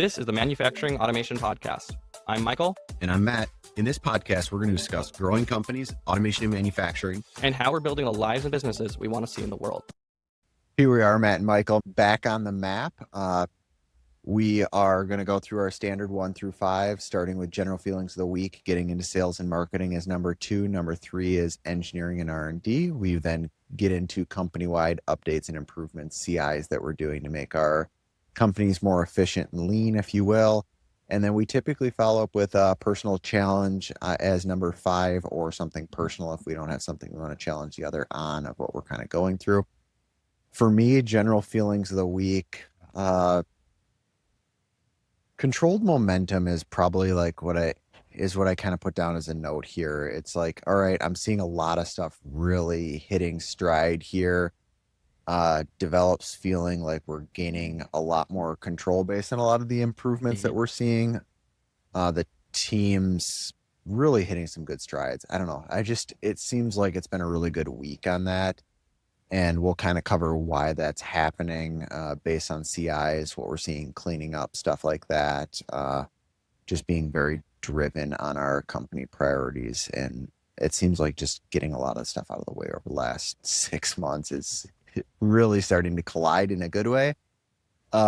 This is the Manufacturing Automation Podcast. I'm Michael. And I'm Matt. In this podcast, we're going to discuss growing companies, automation and manufacturing, and how we're building the lives and businesses we want to see in the world. Here we are, Matt and Michael, back on the map. We are going to go through our standard 1 through 5, starting with general feelings of the week, getting into sales and marketing as number 2. Number 3 is engineering and R&D. We then get into company-wide updates and improvements, CIs that we're doing to make our companies more efficient and lean, if you will. And then we typically follow up with a personal challenge as number 5, or something personal if we don't have something we want to challenge the other on of what we're kind of going through. For me, general feelings of the week, controlled momentum is probably like what I kind of put down as a note here. It's like, all right, I'm seeing a lot of stuff really hitting stride here. Develops feeling like we're gaining a lot more control based on a lot of the improvements that we're seeing. The team's really hitting some good strides. I don't know. It seems like it's been a really good week on that. And we'll kind of cover why that's happening based on CIs, what we're seeing, cleaning up, stuff like that. Just being very driven on our company priorities. And it seems like just getting a lot of stuff out of the way over the last 6 months is really starting to collide in a good way.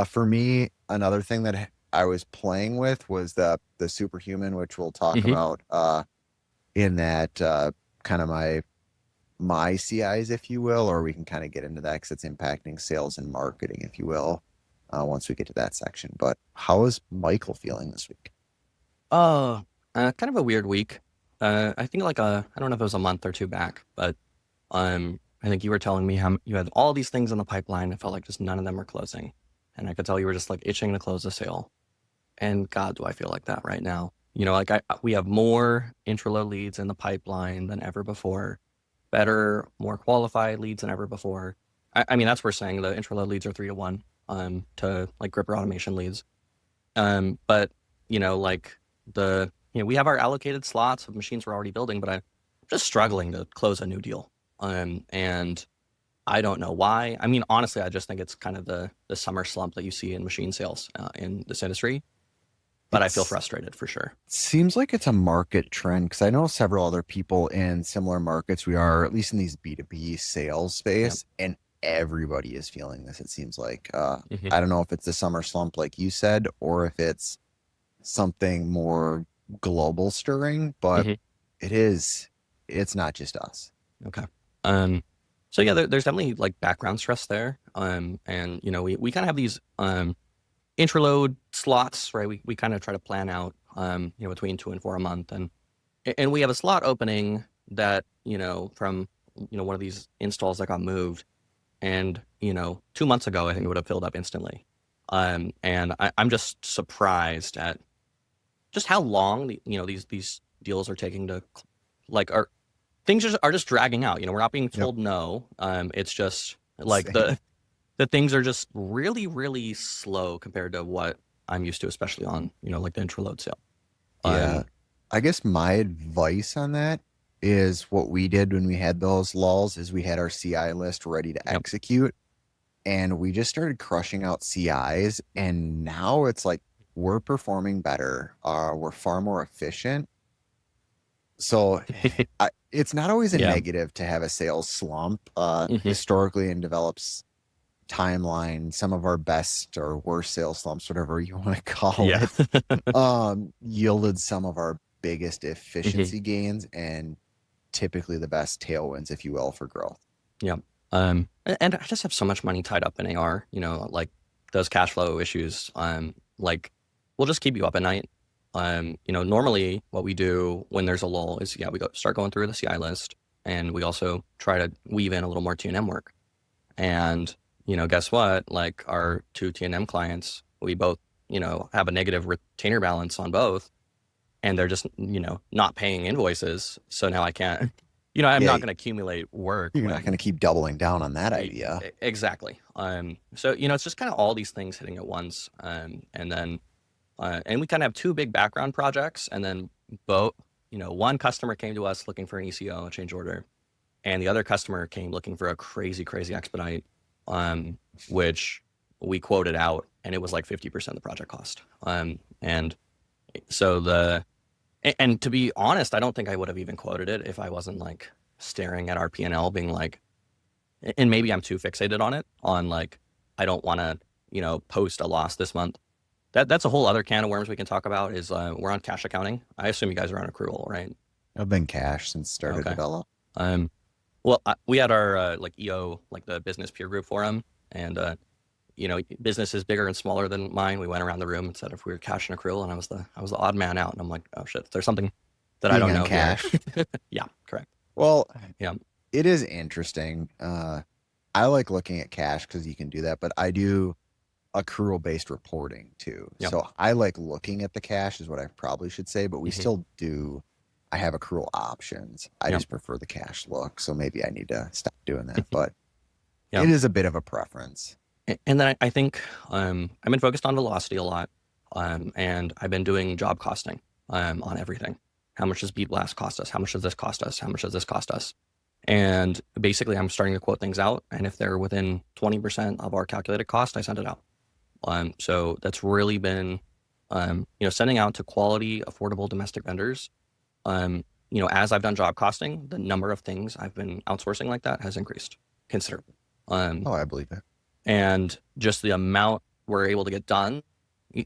For me, another thing that I was playing with was the superhuman, which we'll talk about in that kind of my CIs, if you will, or we can kind of get into that because it's impacting sales and marketing, if you will, once we get to that section. But how is Michael feeling this week? Kind of a weird week. I think I don't know if it was a month or 2 back, but I think you were telling me how you had all these things in the pipeline. It felt like just none of them were closing. And I could tell you were just like itching to close a sale. And God, do I feel like that right now. You know, we have more intro leads in the pipeline than ever before. Better, more qualified leads than ever before. I mean, that's what we're saying. The intro leads are 3 to 1 to like gripper automation leads. But we have our allocated slots of machines we're already building, but I'm just struggling to close a new deal. And I don't know why. I mean, honestly, I just think it's kind of the summer slump that you see in machine sales in this industry. But I feel frustrated for sure. Seems like it's a market trend because I know several other people in similar markets we are, at least in these B2B sales space, and everybody is feeling this, it seems like. I don't know if it's the summer slump like you said, or if it's something more global stirring, but it's not just us. Okay. So yeah, there's definitely like background stress there. And we kind of have these interload slots, right? We kind of try to plan out, between 2 and 4 a month. And we have a slot opening that, from, one of these installs that got moved. And, 2 months ago, I think it would have filled up instantly. And I'm just surprised at just how long, these deals are taking to, things are just dragging out. We're not being told no. It's just like the things are just really, really slow compared to what I'm used to, especially on, like the intro load sale. Yeah. I guess my advice on that is what we did when we had those lulls is we had our CI list ready to execute, and we just started crushing out CIs. And now it's like, we're performing better. We're far more efficient. So it's not always a negative to have a sales slump. Historically, and develops timeline, some of our best or worst sales slumps, whatever you want to call it, yielded some of our biggest efficiency gains and typically the best tailwinds, if you will, for growth. Yeah. And I just have so much money tied up in AR, like those cash flow issues, we'll just keep you up at night. Normally what we do when there's a lull is, we start going through the CI list, and we also try to weave in a little more T&M work. And guess what? Like our 2 T&M clients, we both, have a negative retainer balance on both, and they're just, not paying invoices. So now I can't, I'm not going to accumulate work. You're not going to keep doubling down on that idea. Exactly. So, it's just kind of all these things hitting at once. And then, and we kind of have 2 big background projects, and then both, one customer came to us looking for an ECO, a change order, and the other customer came looking for a crazy expedite, which we quoted out and it was like 50% of the project cost. And so and to be honest, I don't think I would have even quoted it if I wasn't like staring at our P&L being like, and maybe I'm too fixated on it, on like, I don't want to, post a loss this month. That's a whole other can of worms we can talk about is we're on cash accounting. I assume you guys are on accrual, right? I've been cash since started Okay. develop. Well, we had our like EO, like the business peer group forum, and business is bigger and smaller than mine. We went around the room and said if we were cash and accrual, and I was the odd man out, and I'm like, oh shit, there's something that I Being don't on know here. cash. Yeah, correct. Well, Yeah. it is interesting. I like looking at cash because you can do that, but I do accrual based reporting too. Yep. So I like looking at the cash is what I probably should say, but we Mhm. still do. I have accrual options. I Yep. just prefer the cash look. So maybe I need to stop doing that, but Yep. it is a bit of a preference. And then I think I've been focused on velocity a lot, and I've been doing job costing on everything. How much does Beat Blast cost us? How much does this cost us? How much does this cost us? And basically, I'm starting to quote things out, and if they're within 20% of our calculated cost, I send it out. So that's really been, sending out to quality, affordable domestic vendors. As I've done job costing, the number of things I've been outsourcing like that has increased considerably. Oh, I believe it. And just the amount we're able to get done,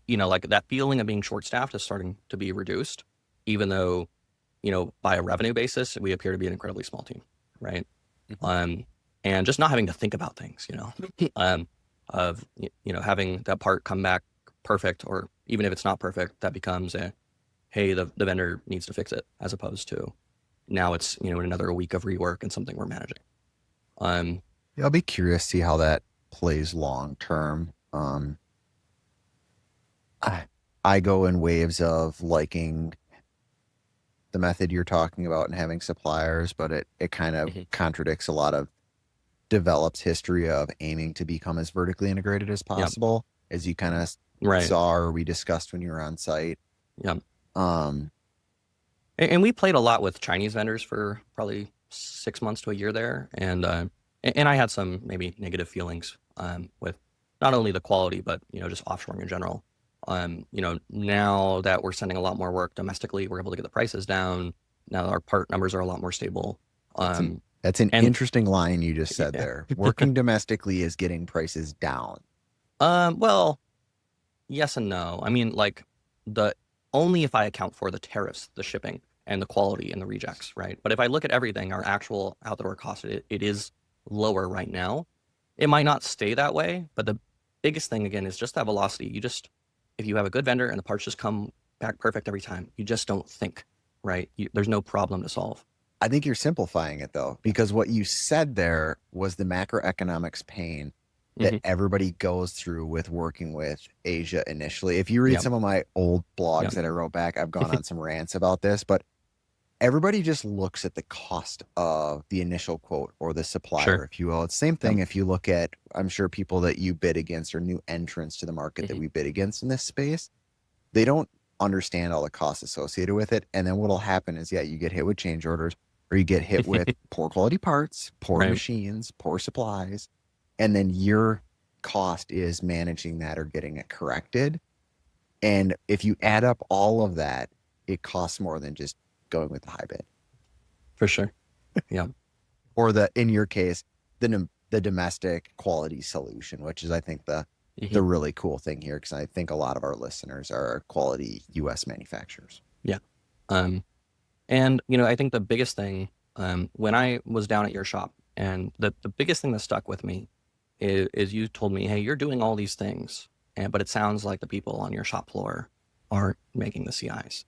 like that feeling of being short-staffed is starting to be reduced, even though, by a revenue basis, we appear to be an incredibly small team, right? And just not having to think about things, of, having that part come back perfect, or even if it's not perfect, that becomes hey, the vendor needs to fix it, as opposed to now it's, another week of rework and something we're managing. Yeah, I'll be curious to see how that plays long term. I go in waves of liking the method you're talking about and having suppliers, but it kind of contradicts a lot of developed history of aiming to become as vertically integrated as possible, as you kind of saw or we discussed when you were on site. Yeah. And we played a lot with Chinese vendors for probably 6 months to a year there, and I had some maybe negative feelings with not only the quality but just offshoring in general. Now that we're sending a lot more work domestically, we're able to get the prices down. Now our part numbers are a lot more stable. That's an interesting line you just said there. Working domestically is getting prices down. Well, yes and no. I mean, like only if I account for the tariffs, the shipping, and the quality and the rejects, right? But if I look at everything, our actual out the door cost, it is lower right now. It might not stay that way, but the biggest thing again is just that velocity. If you have a good vendor and the parts just come back perfect every time, you just don't think, right? There's no problem to solve. I think you're simplifying it though, because what you said there was the macroeconomics pain that everybody goes through with working with Asia initially. If you read some of my old blogs that I wrote back, I've gone on some rants about this, but everybody just looks at the cost of the initial quote or the supplier, if you will. It's the same thing if you look at, I'm sure people that you bid against or new entrants to the market that we bid against in this space, they don't understand all the costs associated with it. And then what'll happen is, you get hit with change orders, or you get hit with poor quality parts, poor machines, poor supplies. And then your cost is managing that or getting it corrected. And if you add up all of that, it costs more than just going with the high bid. For sure. Yeah. Or in your case, the domestic quality solution, which is, I think, the really cool thing here, because I think a lot of our listeners are quality US manufacturers. Yeah. And, I think the biggest thing, when I was down at your shop, and the biggest thing that stuck with me is you told me, hey, you're doing all these things, but it sounds like the people on your shop floor aren't making the CIs.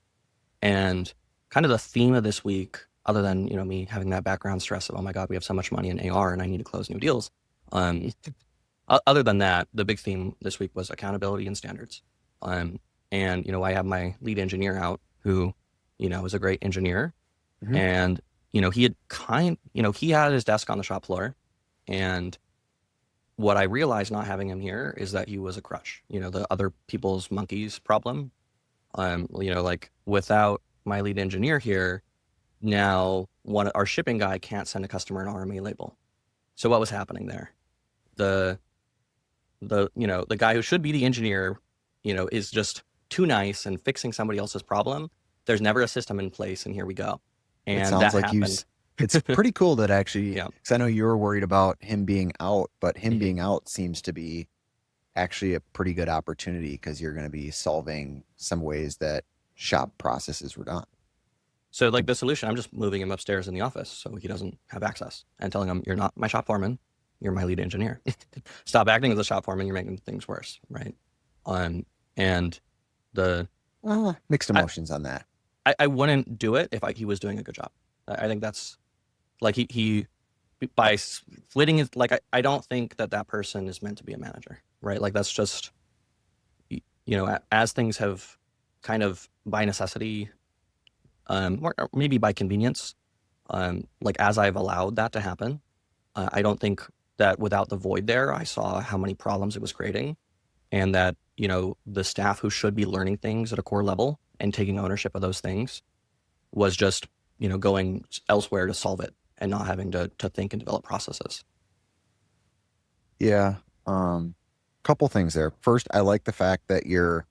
And kind of the theme of this week, other than, me having that background stress of, oh my God, we have so much money in AR and I need to close new deals. Other than that, the big theme this week was accountability and standards. And, I have my lead engineer out who, is a great engineer. And, he had his desk on the shop floor. And what I realized not having him here is that he was a crutch, the other people's monkeys problem. Like without my lead engineer here, now our shipping guy can't send a customer an RMA label. So what was happening there? the guy who should be the engineer, is just too nice and fixing somebody else's problem. There's never a system in place, and here we go. It And sounds that like happened. it's pretty cool that actually, Yeah. because I know you were worried about him being out, but him Mhm. being out seems to be actually a pretty good opportunity because you're going to be solving some ways that shop processes were done. So like the solution, I'm just moving him upstairs in the office so he doesn't have access, and telling him, you're not my shop foreman, you're my lead engineer. Stop acting as a shop foreman, you're making things worse, right? And the Mixed I, emotions on that. I wouldn't do it if he was doing a good job. I think that's like he by splitting his, like, I don't think that person is meant to be a manager, right? Like that's just, as things have kind of by necessity, or maybe by convenience, like as I've allowed that to happen, I don't think that without the void there, I saw how many problems it was creating, and that the staff who should be learning things at a core level and taking ownership of those things was just going elsewhere to solve it and not having to think and develop processes. Yeah. Couple things there. First, I like the fact that you're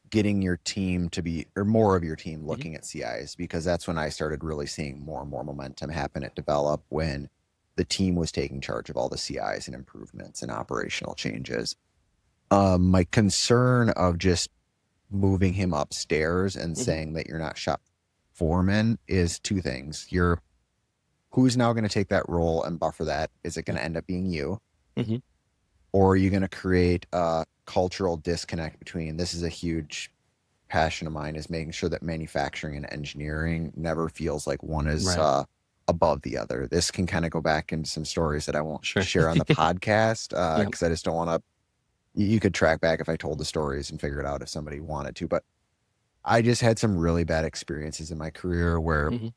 getting your team to be, or more of your team Mm-hmm. looking at CIs, because that's when I started really seeing more and more momentum happen at Develop, when the team was taking charge of all the CIs and improvements and operational changes. My concern of just moving him upstairs and Mm-hmm. saying that you're not shop foreman is two things. Who's now going to take that role and buffer that? Is it going to end up being you? Mm-hmm. Or are you going to create a cultural disconnect between, this is a huge passion of mine, is making sure that manufacturing and engineering never feels like one is Right. above the other. This can kind of go back into some stories that I won't Sure. share on the podcast, Yeah. because I just don't want to. You could track back if I told the stories and figure it out if somebody wanted to. But I just had some really bad experiences in my career where Mm-hmm.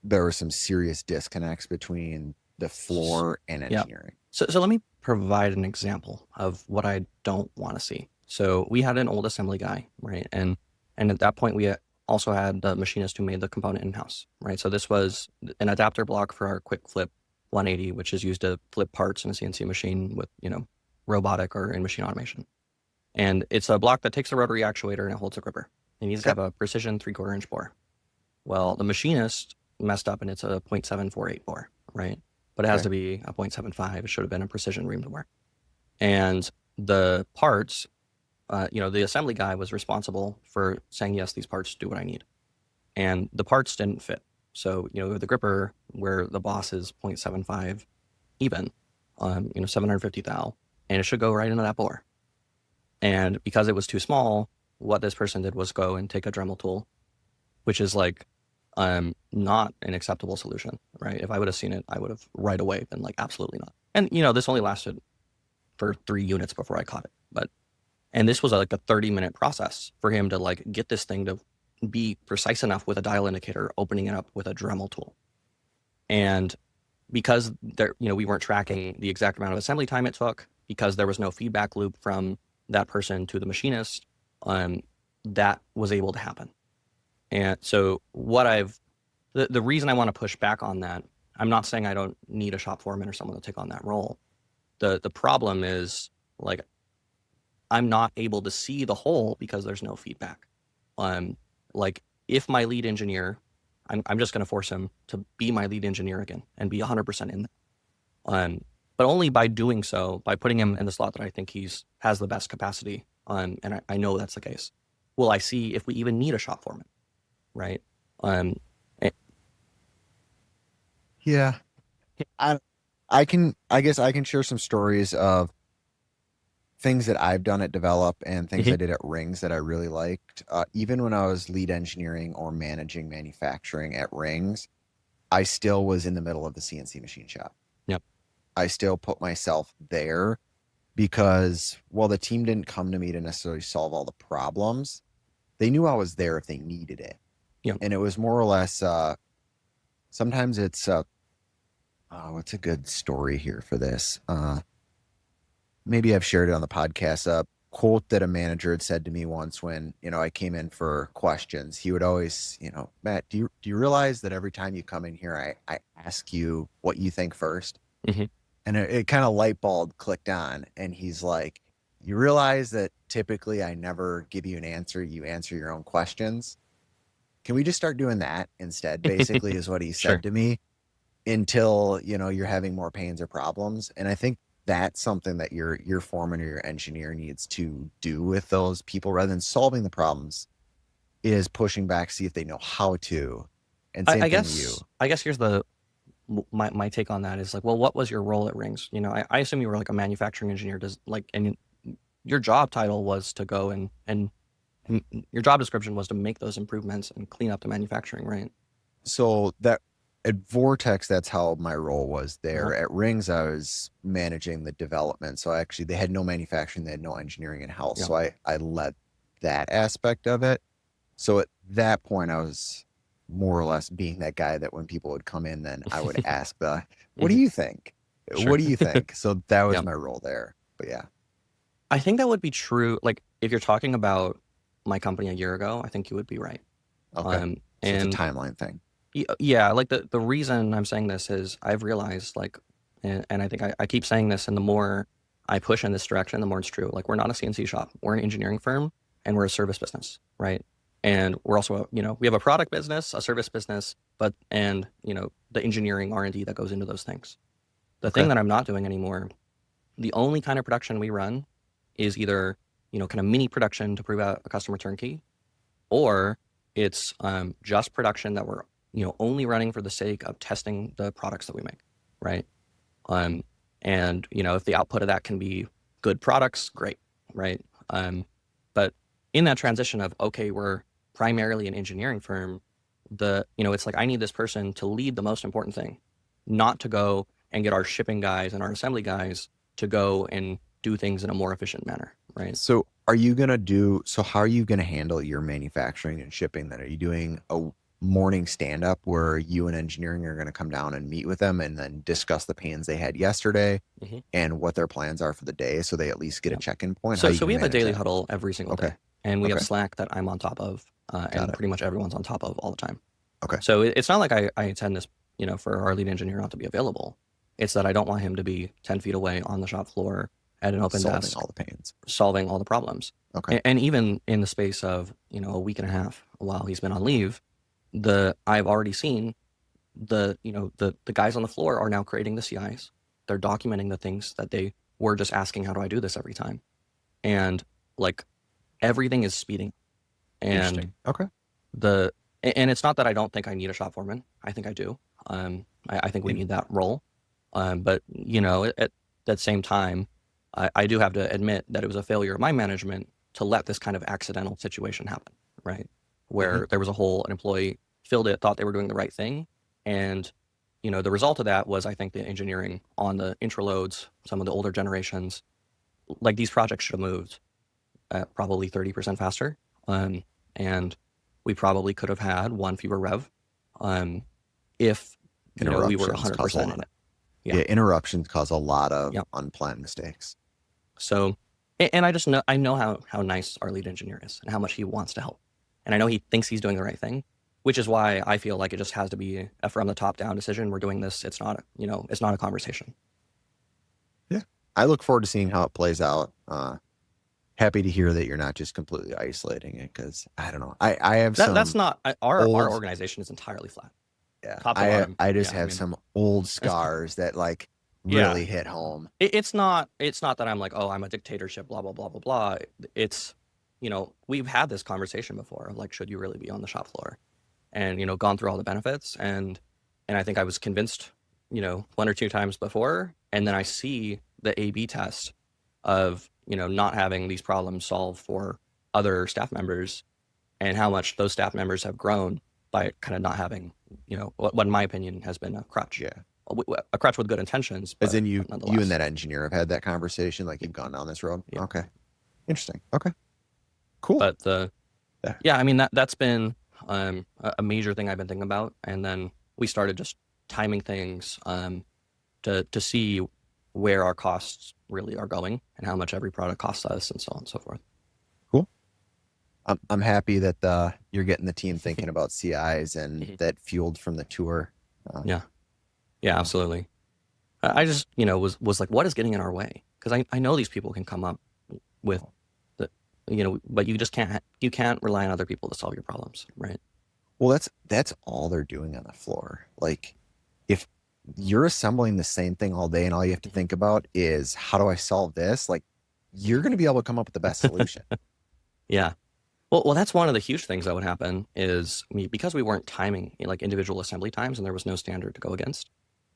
there were some serious disconnects between the floor and Yeah. engineering. So let me provide an example of what I don't want to see. So we had an old assembly guy, right? And at that point, we also had the machinist who made the component in-house, right? So this was an adapter block for our quick flip 180, which is used to flip parts in a CNC machine with, robotic or in machine automation. And it's a block that takes a rotary actuator and it holds a gripper. It needs to Yep. have a precision 3/4 inch bore. Well, the machinist messed up and it's a 0.748 bore, right? But it has Okay. to be a 0.75. It should have been a precision reamed bore. And the parts, the assembly guy was responsible for saying, yes, these parts do what I need. And the parts didn't fit. So, the gripper, where the boss is 0.75 even, 750 thou, and it should go right into that bore. And because it was too small, what this person did was go and take a Dremel tool, which is like not an acceptable solution, right? If I would have seen it, I would have right away been like, absolutely not. And this only lasted for 3 units before I caught it. And this was like a 30-minute process for him to like get this thing to be precise enough with a dial indicator, opening it up with a Dremel tool. And because we weren't tracking the exact amount of assembly time it took, because there was no feedback loop from that person to the machinist, that was able to happen. And so the reason I want to push back on that, I'm not saying I don't need a shop foreman or someone to take on that role. The problem is, like, I'm not able to see the whole because there's no feedback. Like, if my lead engineer, I'm just going to force him to be my lead engineer again and be 100% in there. But only by doing so, by putting him in the slot that I think has the best capacity, and I know that's the case, will I see if we even need a shop foreman, right? Yeah. I I guess I can share some stories of things that I've done at Develop and things Mhm. I did at Rings that I really liked. Even when I was lead engineering or managing manufacturing at Rings, I still was in the middle of the CNC machine shop. Yep. I still put myself there because while the team didn't come to me to necessarily solve all the problems, they knew I was there if they needed it. Yep. And it was more or less, sometimes it's, what's a good story here for this? Maybe I've shared it on the podcast. A quote that a manager had said to me once when, I came in for questions. He would always, Matt, do you realize that every time you come in here, I ask you what you think first? Mhm. And it kind of light bulb clicked on. And he's like, you realize that typically I never give you an answer, you answer your own questions. Can we just start doing that instead? Basically, is what he said Sure. to me until, you're having more pains or problems. And I think that's something that your foreman or your engineer needs to do with those people rather than solving the problems is pushing back, see if they know how to. And same I thing you. guess here's my take on that is like, well, what was your role at Rings? I assume you were like a manufacturing engineer. And your job title was to go and your job description was to make those improvements and clean up the manufacturing, right? So that at Vortex, that's how my role was Uh-huh. there. At Rings, I was managing the development. So actually they had no manufacturing, they had no engineering in house. Yeah. So I led that aspect of it. So at that point, I was more or less being that guy that when people would come in, then I would ask what do Mhm. you think? Sure. What do you think? So that was Yeah. my role there. But yeah. I think that would be true. Like if you're talking about my company a year ago, I think you would be right. Okay. So it's a And timeline thing. yeah, like the reason I'm saying this is I've realized like, and I think I keep saying this, and the more I push in this direction, the more it's true. Like we're not a CNC shop, we're an engineering firm, and we're a service business, right? And we're also, we have a product business, a service business, and the engineering R&D that goes into those things. The thing Okay. that I'm not doing anymore, the only kind of production we run is either, kind of mini production to prove out a customer turnkey, or it's just production that we're only running for the sake of testing the products that we make, right? Um, and if the output of that can be good products, great, right? But in that transition of okay, we're primarily an engineering firm, it's like I need this person to lead the most important thing, not to go and get our shipping guys and our assembly guys to go and do things in a more efficient manner, right? So how are you gonna handle your manufacturing and shipping then? Are you doing a morning stand up where you and engineering are gonna come down and meet with them and then discuss the pains they had yesterday Mm-hmm. and what their plans are for the day so they at least get a Yeah. check-in point? How are So you so gonna we have a manage daily that? huddle every single Okay. day, and we have Okay. Slack that I'm on top of, Got and it. pretty much everyone's on top of all the time. Okay. So it's not like I intend this, for our lead engineer not to be available. It's that I don't want him to be 10 feet away on the shop floor at an open Solving desk, all the pains. solving all the problems. Okay. And even in the space of, a week and a half while he's been on leave, I've already seen the guys on the floor are now creating the CIs. They're documenting the things that they were just asking, how do I do this every time? And like everything is speeding. And Interesting. Okay. and it's not that I don't think I need a shop foreman. I think I do. I think we In- need that role. But at that same time, I do have to admit that it was a failure of my management to let this kind of accidental situation happen, right? mhm. Where there was an employee filled it, thought they were doing the right thing, and the result of that was I think the engineering on the intraloads, some of the older generations, like these projects should have moved at probably 30% faster. And we probably could have had one fewer rev if, we were Interruptions cause a 100% in lot. it. Yeah. Yeah, interruptions cause a lot of Yeah. unplanned mistakes. So, and I know how nice our lead engineer is and how much he wants to help. And I know he thinks he's doing the right thing, which is why I feel like it just has to be a from the top down decision. We're doing this. It's not, it's not a conversation. Yeah. I look forward to seeing how it plays out. Happy to hear that you're not just completely isolating it because I don't know. I have That's some not our old organization is entirely flat, yeah. top to bottom. I just Yeah. I have mean, some old scars that like yeah. really hit home. It's not that I'm like, oh, I'm a dictatorship, blah blah blah blah blah. It's, we've had this conversation before of like, should you really be on the shop floor, and gone through all the benefits, and I think I was convinced, one or two times before, and then I see the A/B test of not having these problems solved for other staff members, and how much those staff members have grown by kind of not having, what in my opinion has been a crutch, Yeah. a crutch with good intentions, As but in you and nonetheless. that engineer have had that conversation, like you've gone down this road. Yeah. Okay. Interesting. Okay. Cool. But Yeah. yeah, I mean that's been a major thing I've been thinking about, and then we started just timing things to see where our costs really are going and how much every product costs us, and so on and so forth. Cool. I'm happy that you're getting the team thinking about CIs and that fueled from the tour. Yeah, yeah, absolutely. I just was like, what is getting in our way? Because I know these people can come up with the, but you can't rely on other people to solve your problems, right? Well, that's all they're doing on the floor. Like if you're assembling the same thing all day and all you have to think about is how do I solve this? Like you're going to be able to come up with the best solution. Yeah. Well, that's one of the huge things that would happen is because we weren't timing like individual assembly times and there was no standard to go against.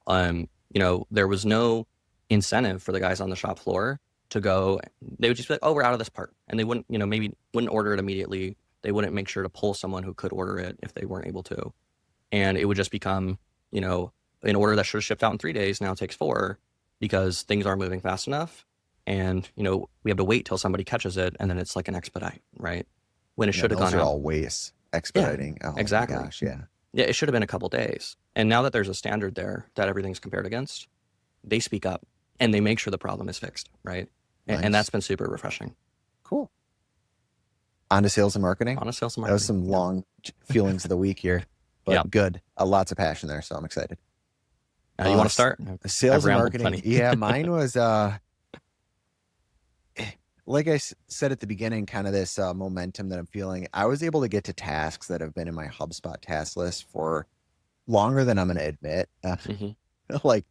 There was no incentive for the guys on the shop floor to go. They would just be like, "Oh, we're out of this part," and they wouldn't, maybe wouldn't order it immediately. They wouldn't make sure to pull someone who could order it if they weren't able to, and it would just become, an order that should have shipped out in 3 days now takes 4 because things aren't moving fast enough, and we have to wait till somebody catches it, and then it's like an expedite, right? When it Yeah, should have those gone are out. all waste Yeah, expediting. Oh my exactly. gosh, yeah. Yeah, it should have been a couple days. And now that there's a standard there that everything's compared against, they speak up and they make sure the problem is fixed, right? And that's Nice. been super refreshing. Cool. On to sales and marketing. On to sales and That was marketing. some long feelings of the week here, but Yeah. good. Lots of passion there, so I'm excited. You want to start? Sales I've and rambled marketing. plenty. Yeah, mine was like I said at the beginning, kind of this momentum that I'm feeling. I was able to get to tasks that have been in my HubSpot task list for longer than I'm going to admit. Mhm. Like,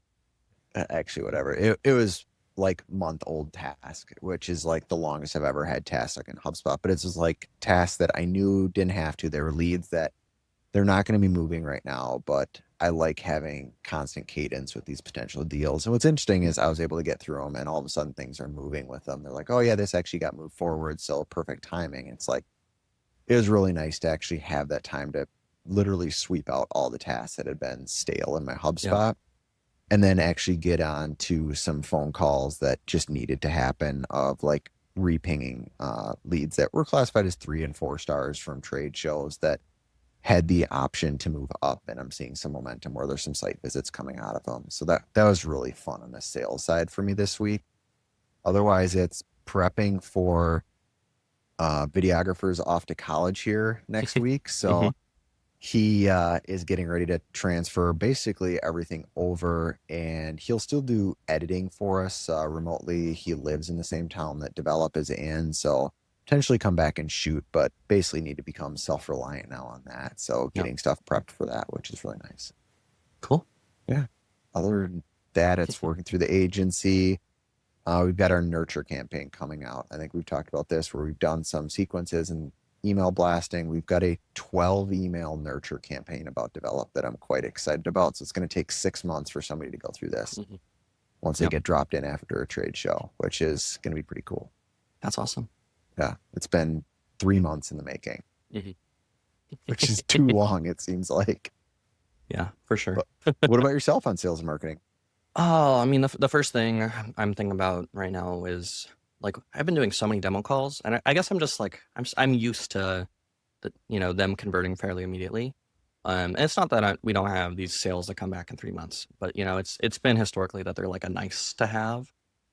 actually, whatever. It was like month-old task, which is like the longest I've ever had tasks like in HubSpot. But it's just like tasks that I knew didn't have to. They were leads that they're not going to be moving right now, but I like having constant cadence with these potential deals. And what's interesting is I was able to get through them and all of a sudden things are moving with them. They're like, oh yeah, this actually got moved forward. So perfect timing. It's like, it was really nice to actually have that time to literally sweep out all the tasks that had been stale in my HubSpot and then actually get on to some phone calls that just needed to happen of like repinging leads that were classified as 3 and 4 stars from trade shows that had the option to move up, and I'm seeing some momentum where there's some site visits coming out of them. So that was really fun on the sales side for me this week. Otherwise, it's prepping for videographers off to college here next week. So he is getting ready to transfer basically everything over, and he'll still do editing for us remotely. He lives in the same town that Develop is in, so potentially come back and shoot, but basically need to become self-reliant now on that. So getting stuff prepped for that, which is really nice. Cool. Yeah. Other than that, it's working through the agency. We've got our nurture campaign coming out. I think we've talked about this where we've done some sequences and email blasting. We've got a 12 email nurture campaign about Develop that I'm quite excited about. So it's going to take 6 months for somebody to go through this once they get dropped in after a trade show, which is going to be pretty cool. That's awesome. Yeah, it's been 3 months in the making, which is too long, it seems like. Yeah, for sure. But what about yourself on sales and marketing? Oh, I mean, the first thing I'm thinking about right now is like I've been doing so many demo calls, and I guess I'm just like I'm used to them converting fairly immediately. And it's not that we don't have these sales that come back in 3 months, but it's been historically that they're like a nice to have.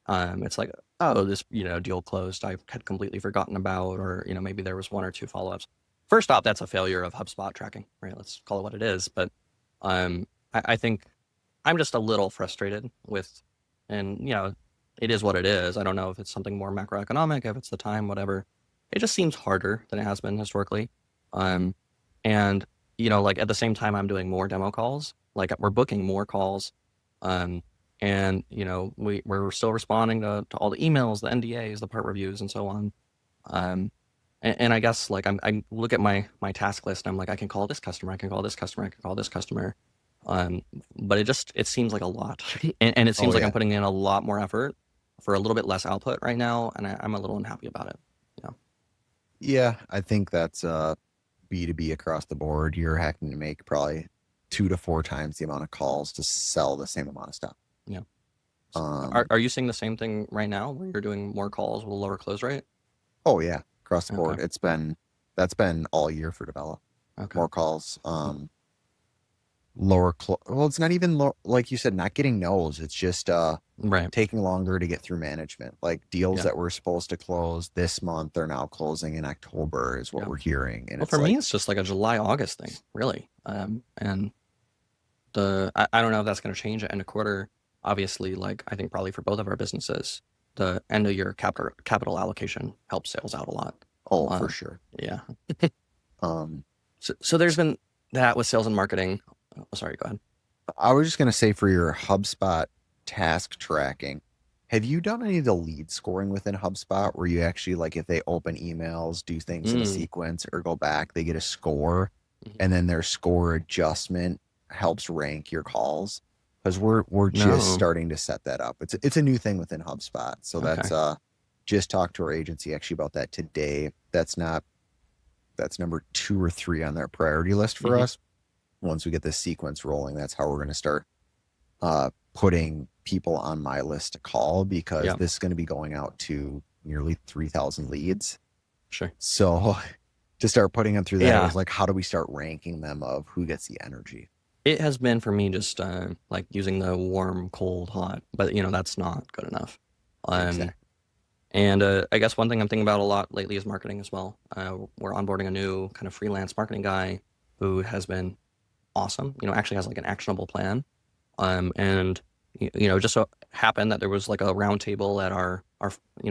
It's like, oh, this deal closed, I had completely forgotten about, or maybe there was 1 or 2 follow-ups. First off, that's a failure of HubSpot tracking, right? Let's call it what it is. But I think I'm just a little frustrated with, and it is what it is. I don't know if it's something more macroeconomic, if it's the time, whatever. It just seems harder than it has been historically. And like at the same time, I'm doing more demo calls. Like we're booking more calls. And we're still responding to all the emails, the NDAs, the part reviews, and so on. And I guess like I look at my task list. I'm like, I can call this customer, I can call this customer, I can call this customer. But it seems like a lot, and it seems like I'm putting in a lot more effort for a little bit less output right now, and I'm a little unhappy about it. Yeah, I think that's B2B across the board. You're having to make probably 2 to 4 times the amount of calls to sell the same amount of stuff. Yeah. Are you seeing the same thing right now where you're doing more calls with a lower close rate? Oh yeah, across the board. That's been all year for Develop. Okay. More calls. Lower well, it's not even like you said, not getting no's. It's just taking longer to get through management. Like deals that were supposed to close this month are now closing in October is what we're hearing. And for me, it's just like a July, August thing, really. And I don't know if that's going to change at end of quarter. Obviously, like I think probably for both of our businesses, the end of your capital allocation helps sales out a lot. Oh, for sure. Yeah. Um, So there's been that with sales and marketing. Oh, sorry, go ahead. I was just gonna say for your HubSpot task tracking, have you done any of the lead scoring within HubSpot where you actually like if they open emails, do things in a Mm, sequence, or go back, they get a score, mhm. and then their score adjustment helps rank your calls? Because we're just No. starting to set that up. It's a new thing within HubSpot. So Okay. that's just talked to our agency actually about that today. That's number 2 or 3 on their priority list for Hmm. us. Once we get this sequence rolling, that's how we're going to start putting people on my list to call, because Yeah, this is going to be going out to nearly 3,000 leads. sure. So to start putting them through that, it Yeah, was like, how do we start ranking them of who gets the energy? it has been for me just like using the warm, cold, hot, but that's not good enough. Um, Exactly. and I guess one thing I'm thinking about a lot lately is marketing as well. We're onboarding a new kind of freelance marketing guy who has been awesome. Actually has like an actionable plan. And just so happened that there was like a roundtable at our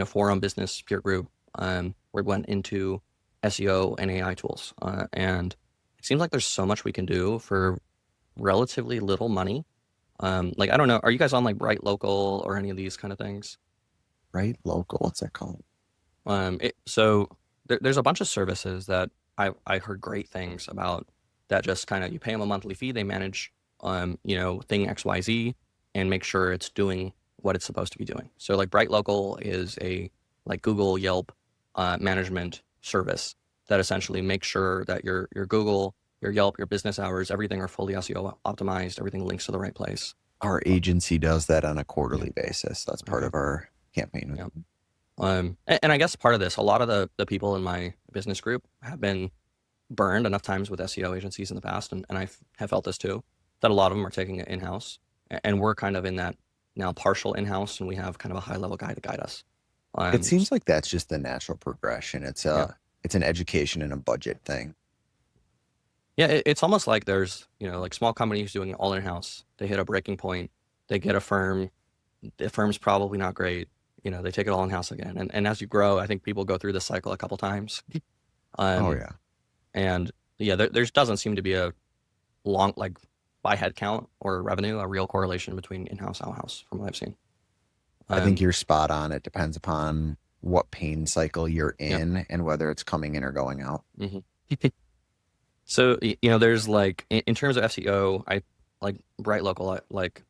forum business peer group where we went into SEO and AI tools. And it seems like there's so much we can do for relatively little money. Like I don't know, are you guys on like Bright Local or any of these kind of things? Right? Local. What's that called? So there's a bunch of services that I heard great things about that just kind of you pay them a monthly fee, they manage thing XYZ and make sure it's doing what it's supposed to be doing. So like Bright Local is a like Google Yelp management service that essentially makes sure that your Google, your Yelp, your business hours, everything are fully SEO optimized, everything links to the right place. Our agency does that on a Yeah. quarterly basis. That's part Okay. of our campaign with Yeah. them. And I guess part of this, a lot of the people in my business group have been burned enough times with SEO agencies in the past, and I have felt this too, that a lot of them are taking it in-house. And we're kind of in that now partial in-house, and we have kind of a high-level guy to guide us. It Um, seems like that's just the natural progression. yeah. It's an education and a budget thing. Yeah, it's almost like there's, like small companies doing it all in-house. They hit a breaking point, they get a firm, the firm's probably not great, they take it all in-house again. And as you grow, I think people go through this cycle a couple times. Oh Um, yeah. and yeah, there doesn't seem to be a long, like by head count or revenue, a real correlation between in-house, out-house from what I've seen. I think Um, you're spot on. It depends upon what pain cycle you're yeah. in and whether it's coming in or going out. Hmm. So, there's like, in terms of SEO, I like Bright Local, like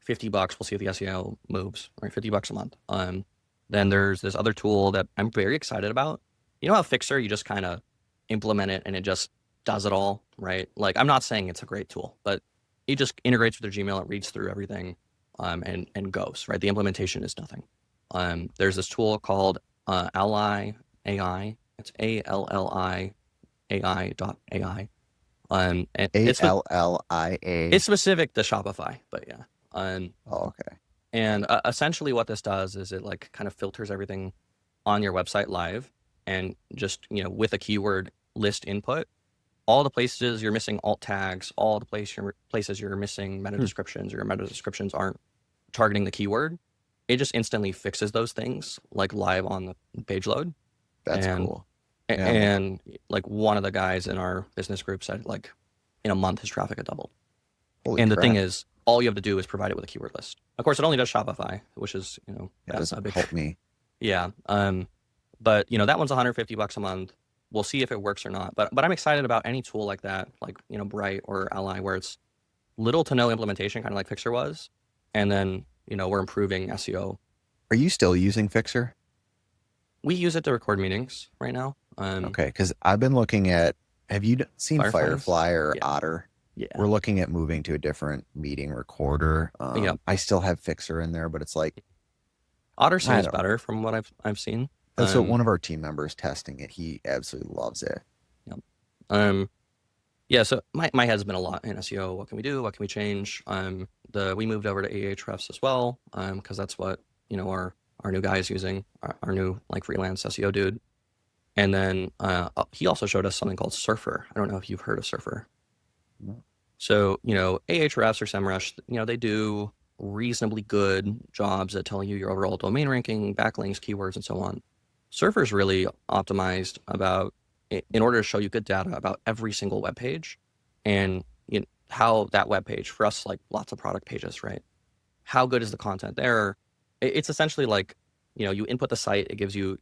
$50, we'll see if the SEO moves, right? $50 a month. Then there's this other tool that I'm very excited about. You know how Fixer, you just kind of implement it and it just does it all, right? Like, I'm not saying it's a great tool, but it just integrates with their Gmail, it reads through everything, and goes, right? The implementation is nothing. There's this tool called Ally AI. It's ALLI AI.ai. And A it's L L I it's A. specific to Shopify, but yeah. Oh, okay. And essentially what this does is it like kind of filters everything on your website live and just, with a keyword list input, all the places you're missing alt tags, all the places you're missing meta Hmm, descriptions, or your meta descriptions aren't targeting the keyword. It just instantly fixes those things like live on the page load. that's And cool. Yeah, and like one of the guys in our business group said like in a month his traffic had doubled. holy And the thing crap. is, all you have to do is provide it with a keyword list. Of course, it only does Shopify, which is That a doesn't big help me. yeah. But that one's $150 a month. We'll see if it works or not. But I'm excited about any tool like that, like Bright or Ally, where it's little to no implementation, kind of like Fixer was, and then we're improving SEO. Are you still using Fixer? We use it to record meetings right now. Okay, because I've been looking at, have you seen Fireflies. Firefly or Yeah. Otter? Yeah. We're looking at moving to a different meeting recorder. Yeah. I still have Fixer in there, but it's like, Otter I seems don't know. better from what I've seen. That's what one of our team members testing it. He absolutely loves it. Yeah. Um, yeah, so my head's been a lot in SEO. What can we do? What can we change? We moved over to Ahrefs as well, because that's what our new guy is using, our new like freelance SEO dude. And then he also showed us something called Surfer. I don't know if you've heard of Surfer. No. So Ahrefs or SEMrush, they do reasonably good jobs at telling you your overall domain ranking, backlinks, keywords, and so on. Surfer's really optimized about in order to show you good data about every single web page and how that web page for us, like lots of product pages, right? How good is the content there? It's essentially like, you input the site, it gives you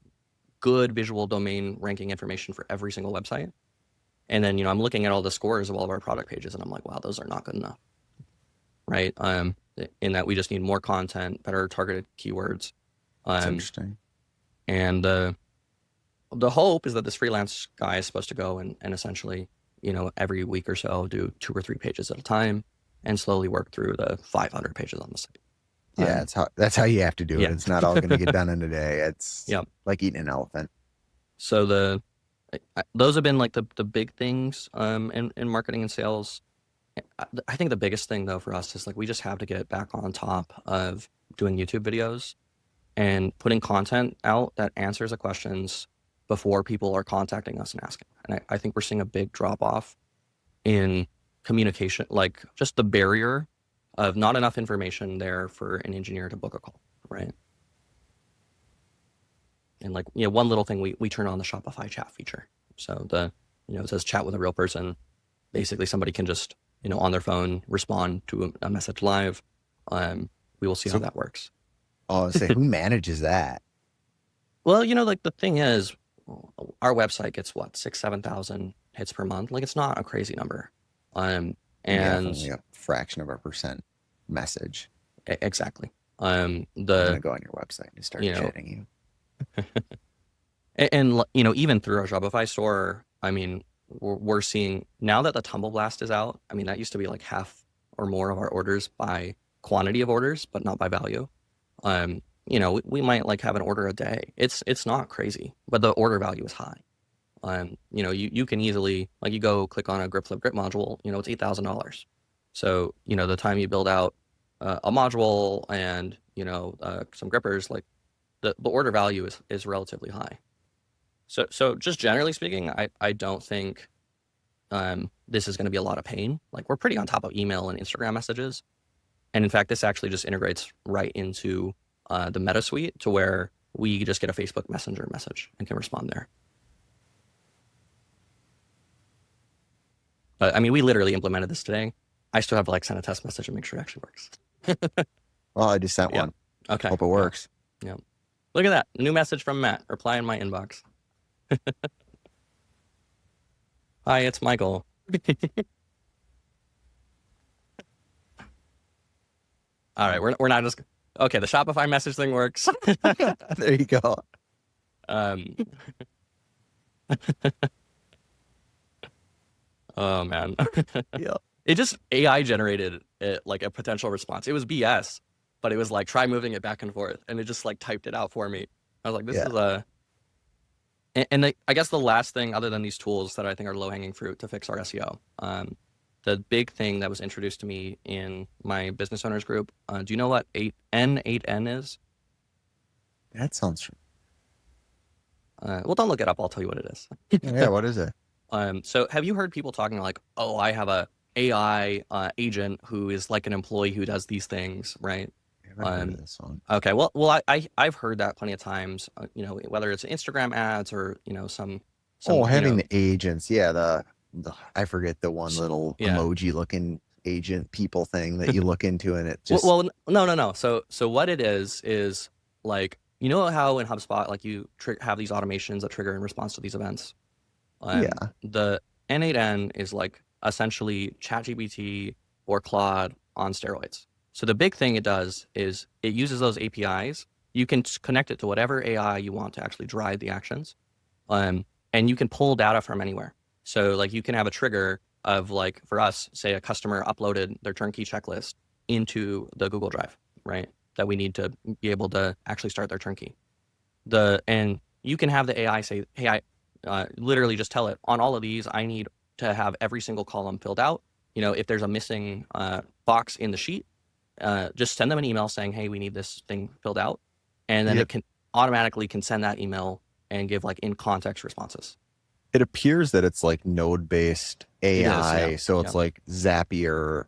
good visual domain ranking information for every single website. And then, I'm looking at all the scores of all of our product pages and I'm like, wow, those are not good enough, right? In that we just need more content, better targeted keywords. That's interesting. And the hope is that this freelance guy is supposed to go and essentially, every week or so do 2 or 3 pages at a time and slowly work through the 500 pages on the site. Yeah, that's how you have to do it. Yeah. It's not all going to get done in a day. It's Yeah. like eating an elephant. So those have been like the big things in marketing and sales. I think the biggest thing though for us is like we just have to get back on top of doing YouTube videos and putting content out that answers the questions before people are contacting us and asking. And I think we're seeing a big drop off in communication, like just the barrier of not enough information there for an engineer to book a call, right? And like, one little thing, we turn on the Shopify chat feature. So it says chat with a real person. Basically somebody can just, on their phone, respond to a message live. We will see how that works. Oh, say who manages that? Well, like the thing is, our website gets what, 6,000-7,000 hits per month. Like it's not a crazy number. And only a fraction of a percent message. Exactly. I'm gonna go on your website and start chatting you. And even through our Shopify store, I mean, we're seeing now that the Tumble Blast is out. I mean, that used to be like half or more of our orders by quantity of orders, but not by value. We might like have an order a day. It's not crazy, but the order value is high. You can easily, like, you go click on a grip flip grip module, it's $8,000. So, the time you build out a module and, some grippers, like the order value is relatively high. So just generally speaking, I don't think this is going to be a lot of pain. Like we're pretty on top of email and Instagram messages. And in fact, this actually just integrates right into the Meta suite to where we just get a Facebook Messenger message and can respond there. But I mean, we literally implemented this today. I still have to send a test message and make sure it actually works. Well, I just sent one. Okay. Hope it works. Yeah. Look at that. New message from Matt. Reply in my inbox. Hi, it's Michael. All right, we're not just okay. The Shopify message thing works. There you go. Oh man. Yeah. It just AI generated it, like a potential response. It was BS, but it was like try moving it back and forth, and it just like typed it out for me. I was like, this is a. And I guess the last thing, other than these tools that I think are low hanging fruit to fix our SEO, the big thing that was introduced to me in my business owners group. Do you know what N8N is? That sounds. Well, don't look it up. I'll tell you what it is. Yeah, what is it? So have you heard people talking like, oh, I have a AI agent who is like an employee who does these things, right? I haven't heard of this one. Okay, well, I've heard that plenty of times. Whether it's Instagram ads or some having the agents, the I forget the one little emoji looking agent people thing that you look into and it just. Well, no. So what it is like, how in HubSpot like you have these automations that trigger in response to these events. The N8N is like essentially ChatGPT or Claude on steroids. So the big thing it does is it uses those APIs. You can connect it to whatever AI you want to actually drive the actions. And you can pull data from anywhere. So like you can have a trigger of like, for us, say a customer uploaded their turnkey checklist into the Google Drive, right? That we need to be able to actually start their turnkey. And you can have the AI say, hey, literally just tell it on all of these, I need to have every single column filled out. If there's a missing box in the sheet, just send them an email saying, hey, we need this thing filled out. And then it can automatically send that email and give like in context responses. It appears that it's like node-based AI. So it's like Zapier.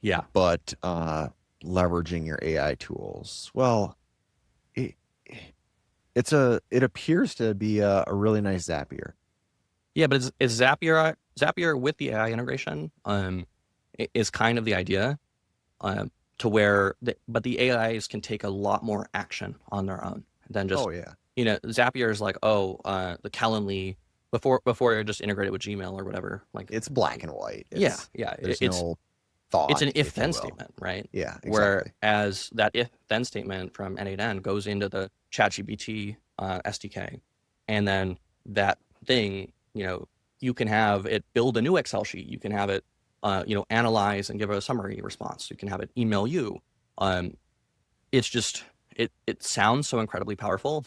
Yeah. But leveraging your AI tools? Well, it, it appears to be a really nice Zapier. Yeah, but is Zapier with the AI integration is kind of the idea, um, to where but the AIs can take a lot more action on their own than just, Oh yeah, Zapier is like, oh, the Calendly before it just integrated with Gmail or whatever. Like, it's black and white. yeah, yeah, There's it's no it's thought, an if if you then will. statement, right? Yeah, exactly. Whereas that if then statement from N8N goes into the ChatGPT SDK, and then that thing, you can have it build a new Excel sheet. You can have it, analyze and give a summary response. You can have it email you. Um, it's just it sounds so incredibly powerful,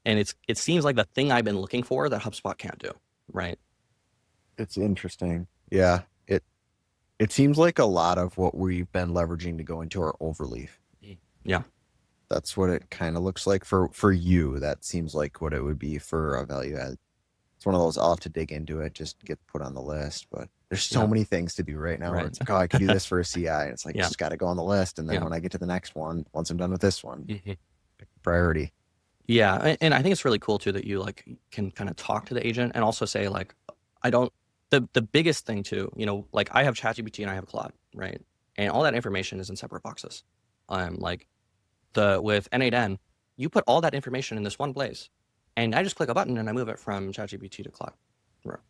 and it seems like the thing I've been looking for that HubSpot can't do, right? It's interesting. Yeah, it seems like a lot of what we've been leveraging to go into our overleaf. Yeah. That's what it kind of looks like for you. That seems like what it would be for a value add. It's one of those I'll have to dig into it, just get put on the list. But there's so Yeah. many things to do right now where Right. it's like, oh, I could do this for a CI. And it's like, Yeah. just got to go on the list. And then Yeah. when I get to the next one, once I'm done with this one, Mhm. pick the priority. Yeah, and I think it's really cool too that you like can kind of talk to the agent and also say like, I don't. The biggest thing too, like I have ChatGPT and I have Claude, right? And all that information is in separate boxes. Like with N8N, you put all that information in this one place, and I just click a button and I move it from ChatGPT to Claude,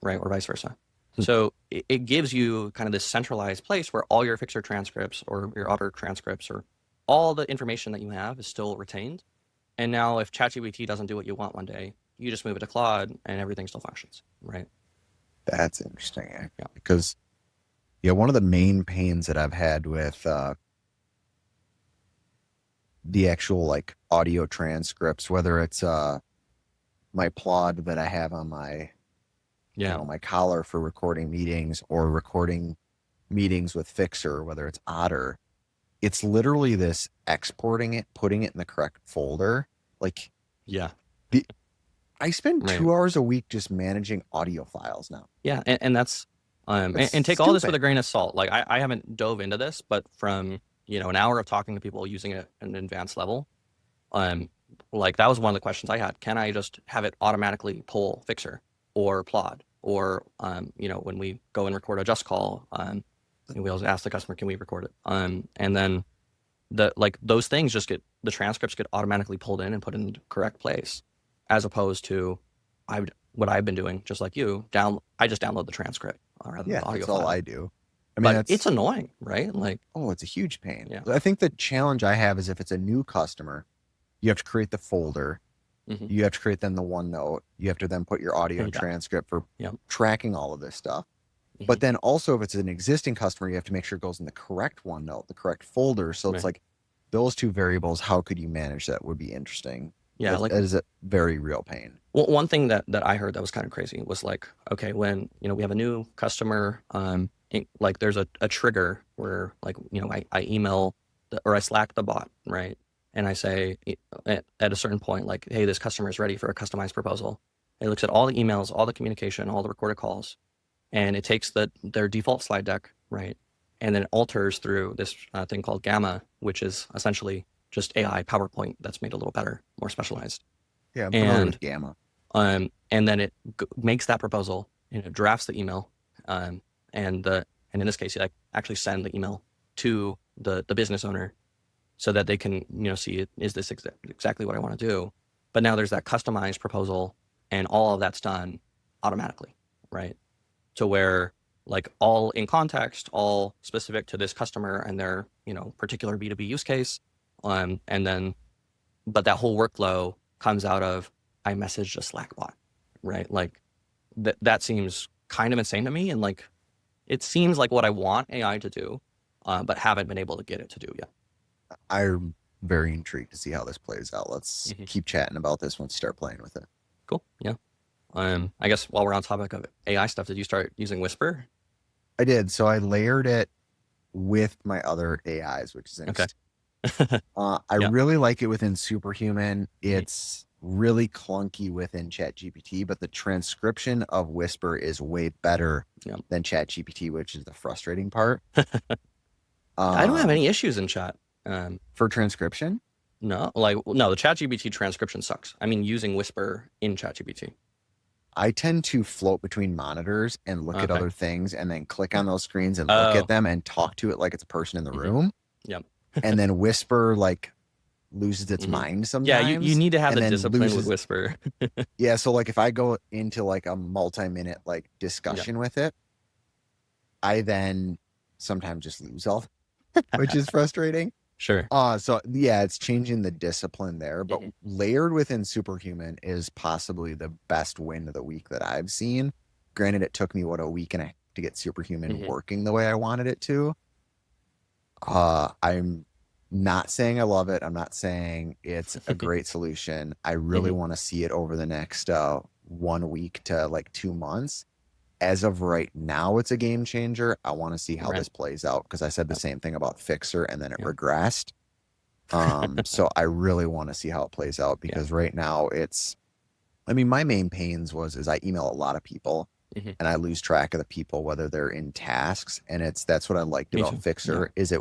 right, or vice versa. So it gives you kind of this centralized place where all your fixer transcripts or your other transcripts or all the information that you have is still retained. And now if ChatGPT doesn't do what you want one day, you just move it to Claude and everything still functions, right? That's interesting. Yeah. Because, yeah, one of the main pains that I've had with the actual like audio transcripts, whether it's my plod that I have on my Yeah. my collar for recording meetings or recording meetings with Fixer, whether it's Otter, it's literally this exporting it, putting it in the correct folder. Like, Yeah. I spend Right. 2 hours a week just managing audio files now. Yeah. And that's, That's and take all this with stupid. a grain of salt. Like I haven't dove into this, but from, an hour of talking to people using it at an advanced level, like that was one of the questions I had. Can I just have it automatically pull Fixer or Plod? Or, when we go and record a just call, we always ask the customer, can we record it? And then those things just the transcripts get automatically pulled in and put in the correct place, as opposed to what I've been doing, just like you, I just download the transcript rather than Yeah, the audio that's all file. I do. I mean, But it's annoying, right? Like, oh, it's a huge pain. yeah. I think the challenge I have is if it's a new customer, you have to create the folder. Mhm. You have to create then the OneNote. You have to then put your audio Yeah. transcript for Yeah. tracking all of this stuff. Mhm. But then also if it's an existing customer, you have to make sure it goes in the correct OneNote, the correct folder. So it's Right. like those two variables, how could you manage that would be interesting. Yeah, That is a very real pain. Well, one thing that I heard that was kind of crazy was like, okay, when we have a new customer, like there's a trigger where like I email or I Slack the bot, right? And I say at a certain point, like, hey, this customer is ready for a customized proposal. It looks at all the emails, all the communication, all the recorded calls, and it takes their default slide deck, right? And then it alters through this thing called Gamma, which is essentially just AI PowerPoint that's made a little better, more specialized. Yeah, I'm familiar with And Gamma. and then it makes that proposal, and it drafts the email, and in this case, you actually send the email to the business owner so that they can see, is this exactly what I want to do? But now there's that customized proposal, and all of that's done automatically, right? To where like all in context, all specific to this customer and their particular B2B use case, and then but that whole workflow comes out of I messaged a Slack bot, right? Like that seems kind of insane to me, and like it seems like what I want AI to do, but haven't been able to get it to do yet. I'm very intrigued to see how this plays out. Let's keep chatting about this once you start playing with it. Cool. Yeah. I guess while we're on topic of AI stuff, did you start using Whisper? I did. So I layered it with my other AIs, which is interesting. Okay. I Yeah. really like it within Superhuman. It's really clunky within ChatGPT, but the transcription of Whisper is way better than ChatGPT, which is the frustrating part. I don't have any issues in chat. For transcription? No, the ChatGPT transcription sucks. I mean, using Whisper in ChatGPT. I tend to float between monitors and look at Okay. other things and then click on those screens and look Oh. at them and talk to it like it's a person in the room. Yep. And then Whisper like loses its Mhm. mind Yeah, sometimes. you need to have and the then discipline with Whisper. Yeah, so like if I go into like a multi-minute like discussion with it, I then sometimes just lose all, which is frustrating. Sure. So yeah, it's changing the discipline there, but Mhm. layered within Superhuman is possibly the best win of the week that I've seen. Granted, it took me a week and a half to get Superhuman Mhm. working the way I wanted it to. I'm not saying I love it. I'm not saying it's a great solution. I really Mhm. want to see it over the next 1 week to like 2 months. As of right now, it's a game changer. I want to see how Right. this plays out because I said the Yep. same thing about Fixer and then it Yep. regressed. So I really want to see how it plays out Yeah. because right now my main pains is I email a lot of people Mhm. and I lose track of the people, whether they're in tasks. And that's what I liked Me about too. Fixer is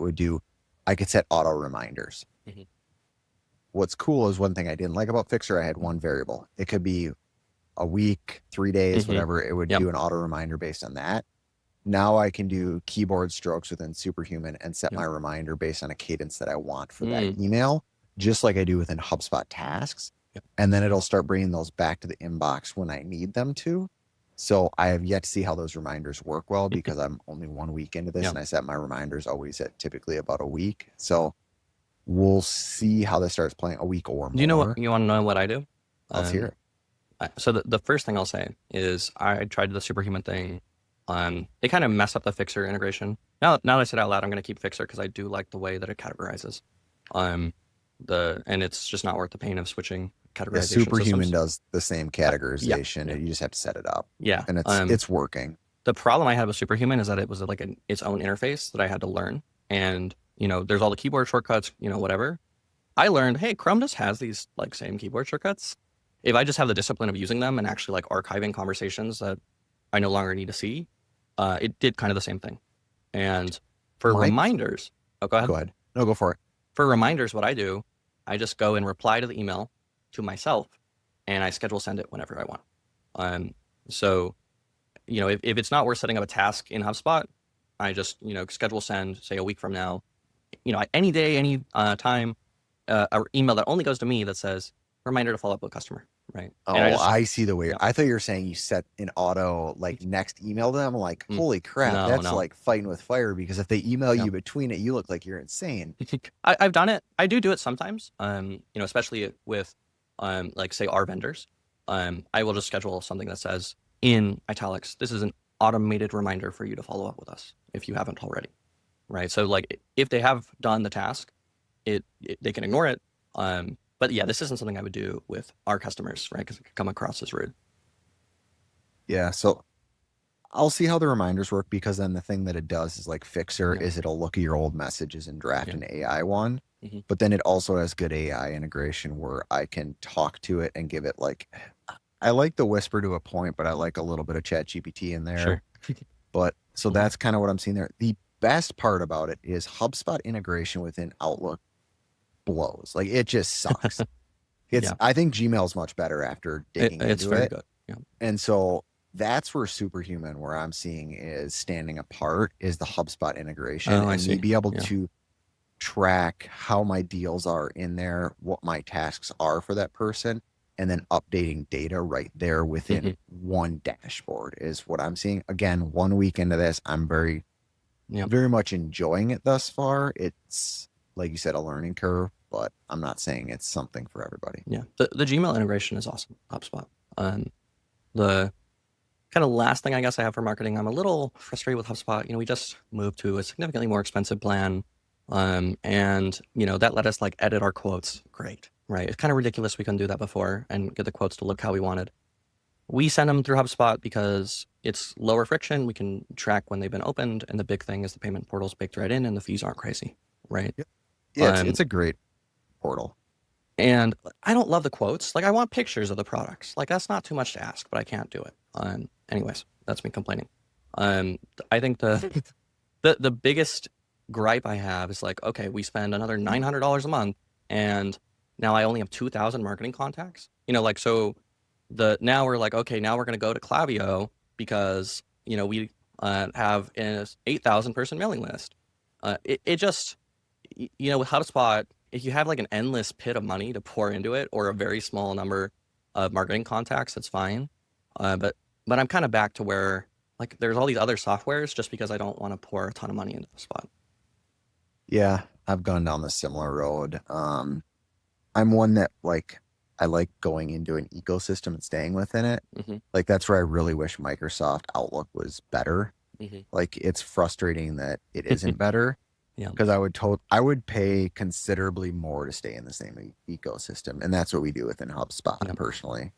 I could set auto reminders. Mhm. What's cool is one thing I didn't like about Fixer, I had one variable. It could be a week, 3 days, Mhm. whatever. It would Yep. do an auto reminder based on that. Now I can do keyboard strokes within Superhuman and set Yep. my reminder based on a cadence that I want for that Mm. email, just like I do within HubSpot tasks. Yep. And then it'll start bringing those back to the inbox when I need them to. So I have yet to see how those reminders work well because I'm only 1 week into this Yep. and I set my reminders always at typically about a week. So we'll see how this starts playing a week or more. Do you know what you want to know what I do? Let's hear it. So the first thing I'll say is I tried the Superhuman thing. It kind of messed up the Fixer integration. Now that I said it out loud, I'm going to keep Fixer because I do like the way that it categorizes. And it's just not worth the pain of switching Yeah, categorization Superhuman systems. does the same categorization. Yeah. You just have to set it up. Yeah. And it's working. The problem I had with Superhuman is that it was like its own interface that I had to learn. And, there's all the keyboard shortcuts, whatever. I learned, hey, Chrome just has these like same keyboard shortcuts. If I just have the discipline of using them and actually like archiving conversations that I no longer need to see, it did kind of the same thing. And for reminders, go ahead. Go ahead. No, go for it. For reminders, what I do, I just go and reply to the email to myself and I schedule send it whenever I want. So, if it's not worth setting up a task in HubSpot, I just, schedule send, say a week from now, any day, any time, an email that only goes to me that says, reminder to follow up with a customer, right? Oh, I see the way. Yeah. I thought you were saying you set an auto like next email to them. I'm like, holy crap, that's no. like fighting with fire because if they email you between it, you look like you're insane. I've done it. I do it sometimes. Especially with like say our vendors. I will just schedule something that says in italics, this is an automated reminder for you to follow up with us if you haven't already. Right. So like if they have done the task, they can ignore it. But yeah, this isn't something I would do with our customers, right? Because it could come across as rude. Yeah. So I'll see how the reminders work because then the thing that it does is like Fixer is it'll look at your old messages and draft an AI one. Mm-hmm. But then it also has good AI integration where I can talk to it and give it like, I like the Whisper to a point, but I like a little bit of ChatGPT in there. Sure. But so that's kind of what I'm seeing there. The best part about it is HubSpot integration within Outlook blows. Like it just sucks. I think Gmail's much better after digging into it. It's very good. Yeah. And so that's where Superhuman, where I'm seeing is standing apart, is the HubSpot integration. And me be able to track how my deals are in there, what my tasks are for that person, and then updating data right there within one dashboard is what I'm seeing. Again, 1 week into this, I'm very much enjoying it thus far. It's like you said, a learning curve, but I'm not saying it's something for everybody. Yeah. The Gmail integration is awesome. HubSpot. The kind of last thing I guess I have for marketing, I'm a little frustrated with HubSpot. We just moved to a significantly more expensive plan. And that let us like edit our quotes. Great. Right. It's kind of ridiculous. We couldn't do that before and get the quotes to look how we wanted. We send them through HubSpot because it's lower friction. We can track when they've been opened. And the big thing is the payment portal's baked right in and the fees aren't crazy. Right. Yeah. It's a great portal. And I don't love the quotes. Like I want pictures of the products. Like that's not too much to ask, but I can't do it. Anyways, that's me complaining. I think the biggest gripe I have is like, okay, we spend another $900 a month, and now I only have 2,000 marketing contacts. Like, so now we're like, okay, now we're going to go to Klaviyo because we have an 8,000 person mailing list. It just with HubSpot, if you have like an endless pit of money to pour into it, or a very small number of marketing contacts, that's fine. But I'm kind of back to where like there's all these other softwares, just because I don't want to pour a ton of money into HubSpot. Yeah, I've gone down the similar road. I'm one that like I like going into an ecosystem and staying within it. Hmm. Like that's where I really wish Microsoft Outlook was better. Hmm. Like it's frustrating that it isn't better Yeah. because I would pay considerably more to stay in the same ecosystem, and that's what we do within HubSpot Yeah. personally.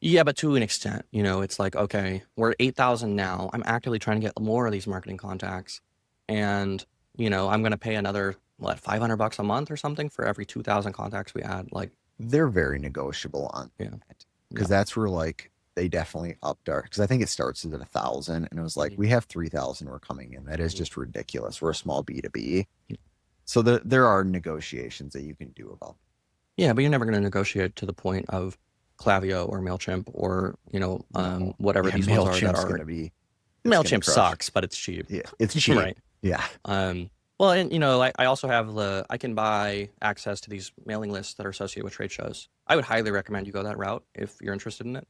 Yeah, but to an extent, it's like, okay, we're at 8,000 now. I'm actively trying to get more of these marketing contacts, and I'm going to pay another $500 a month or something for every 2,000 contacts we add. Like, They're very negotiable on yeah, that because that's where like they definitely upped our, because I think it starts at 1,000 and it was like Mhm. we have 3,000 we're coming in. That is Mhm. just ridiculous. We're a small B2B. Yeah. So there are negotiations that you can do about. Yeah, but you're never going to negotiate to the point of Klaviyo or MailChimp or No. whatever Yeah, these ones are that MailChimp's are. gonna be it's gonna MailChimp crush. sucks, but it's cheap. Yeah, it's cheap. Right. Yeah. Well, and I also have I can buy access to these mailing lists that are associated with trade shows. I would highly recommend you go that route if you're interested in it.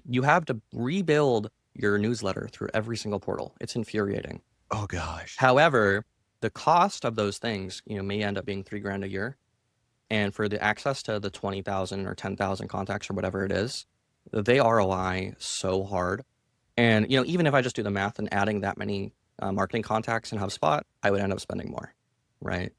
You have to rebuild your newsletter through every single portal. It's infuriating. Oh gosh. However, the cost of those things, may end up being $3,000 a year. And for the access to the 20,000 or 10,000 contacts or whatever it is, they ROI so hard. And, even if I just do the math and adding that many marketing contacts in HubSpot, I would end up spending more, right?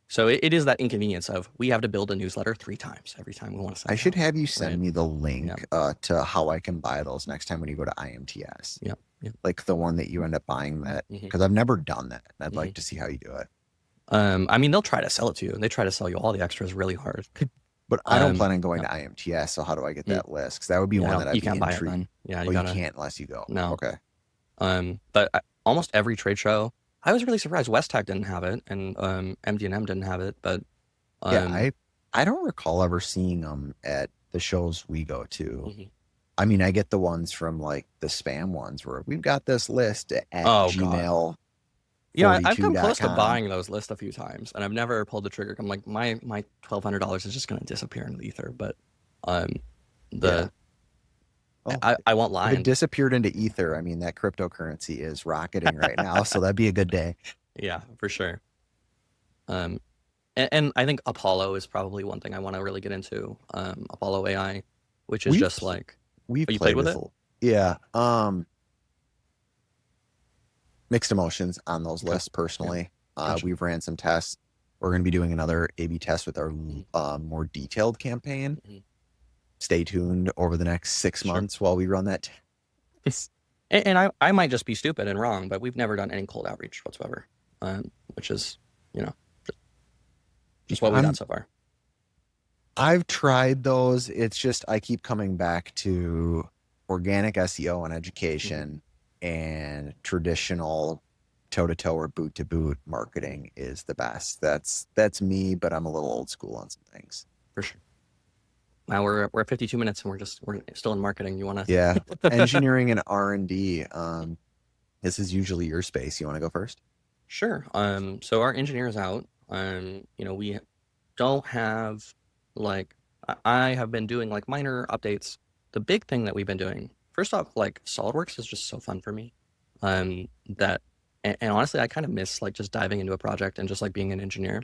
So it is that inconvenience of we have to build a newsletter 3 times every time we want to send I it should out, have you send right? me the link Yeah. to how I can buy those next time when you go to IMTS. Yeah. Yeah. Like the one that you end up buying that, Mhm. because I've never done that. And I'd Mhm. like to see how you do it. I mean, they'll try to sell it to you. They try to sell you all the extras really hard. But I don't plan on Yeah. going to IMTS, so how do I get Mm. that list? Because that would be Yeah, one that I'd you be can't buy it intrigued. then. Yeah, Oh, you you gotta. can't unless you go. No. Okay. But almost every trade show, I was really surprised West-Tech didn't have it, and MD&M didn't have it. But Yeah, I don't recall ever seeing them at the shows we go to. Mhm. I mean, I get the ones from like the spam ones where we've got this list at Oh, God. Gmail. Yeah, I've come close to 42.com. buying those lists a few times, and I've never pulled the trigger. I'm like, my $1,200 is just going to disappear into the ether. But Yeah. Oh, I won't if lie. it disappeared into ether, I mean, that cryptocurrency is rocketing right now, so that'd be a good day. Yeah, for sure. And I think Apollo is probably one thing I want to really get into. Apollo AI, which is just like, we've you played with it? Yeah. Mixed emotions on those lists personally. Gotcha. We've ran some tests. We're going to be doing another A/B test with our more detailed campaign. Mhm. Stay tuned over the next 6 months while we run that. And I might just be stupid and wrong, but we've never done any cold outreach whatsoever, which is, just what we've done so far. I've tried those. It's just I keep coming back to organic SEO and education, and traditional toe-to-toe or boot-to-boot marketing is the best. That's me, but I'm a little old school on some things. For sure. Now we're at 52 minutes and we're still in marketing. You want to? Yeah, engineering and R&D. This is usually your space. You want to go first? Sure. So our engineer is out. We don't have like I have been doing like minor updates. The big thing that we've been doing, first off, like SolidWorks is just so fun for me. That and honestly, I kind of miss like just diving into a project and just like being an engineer.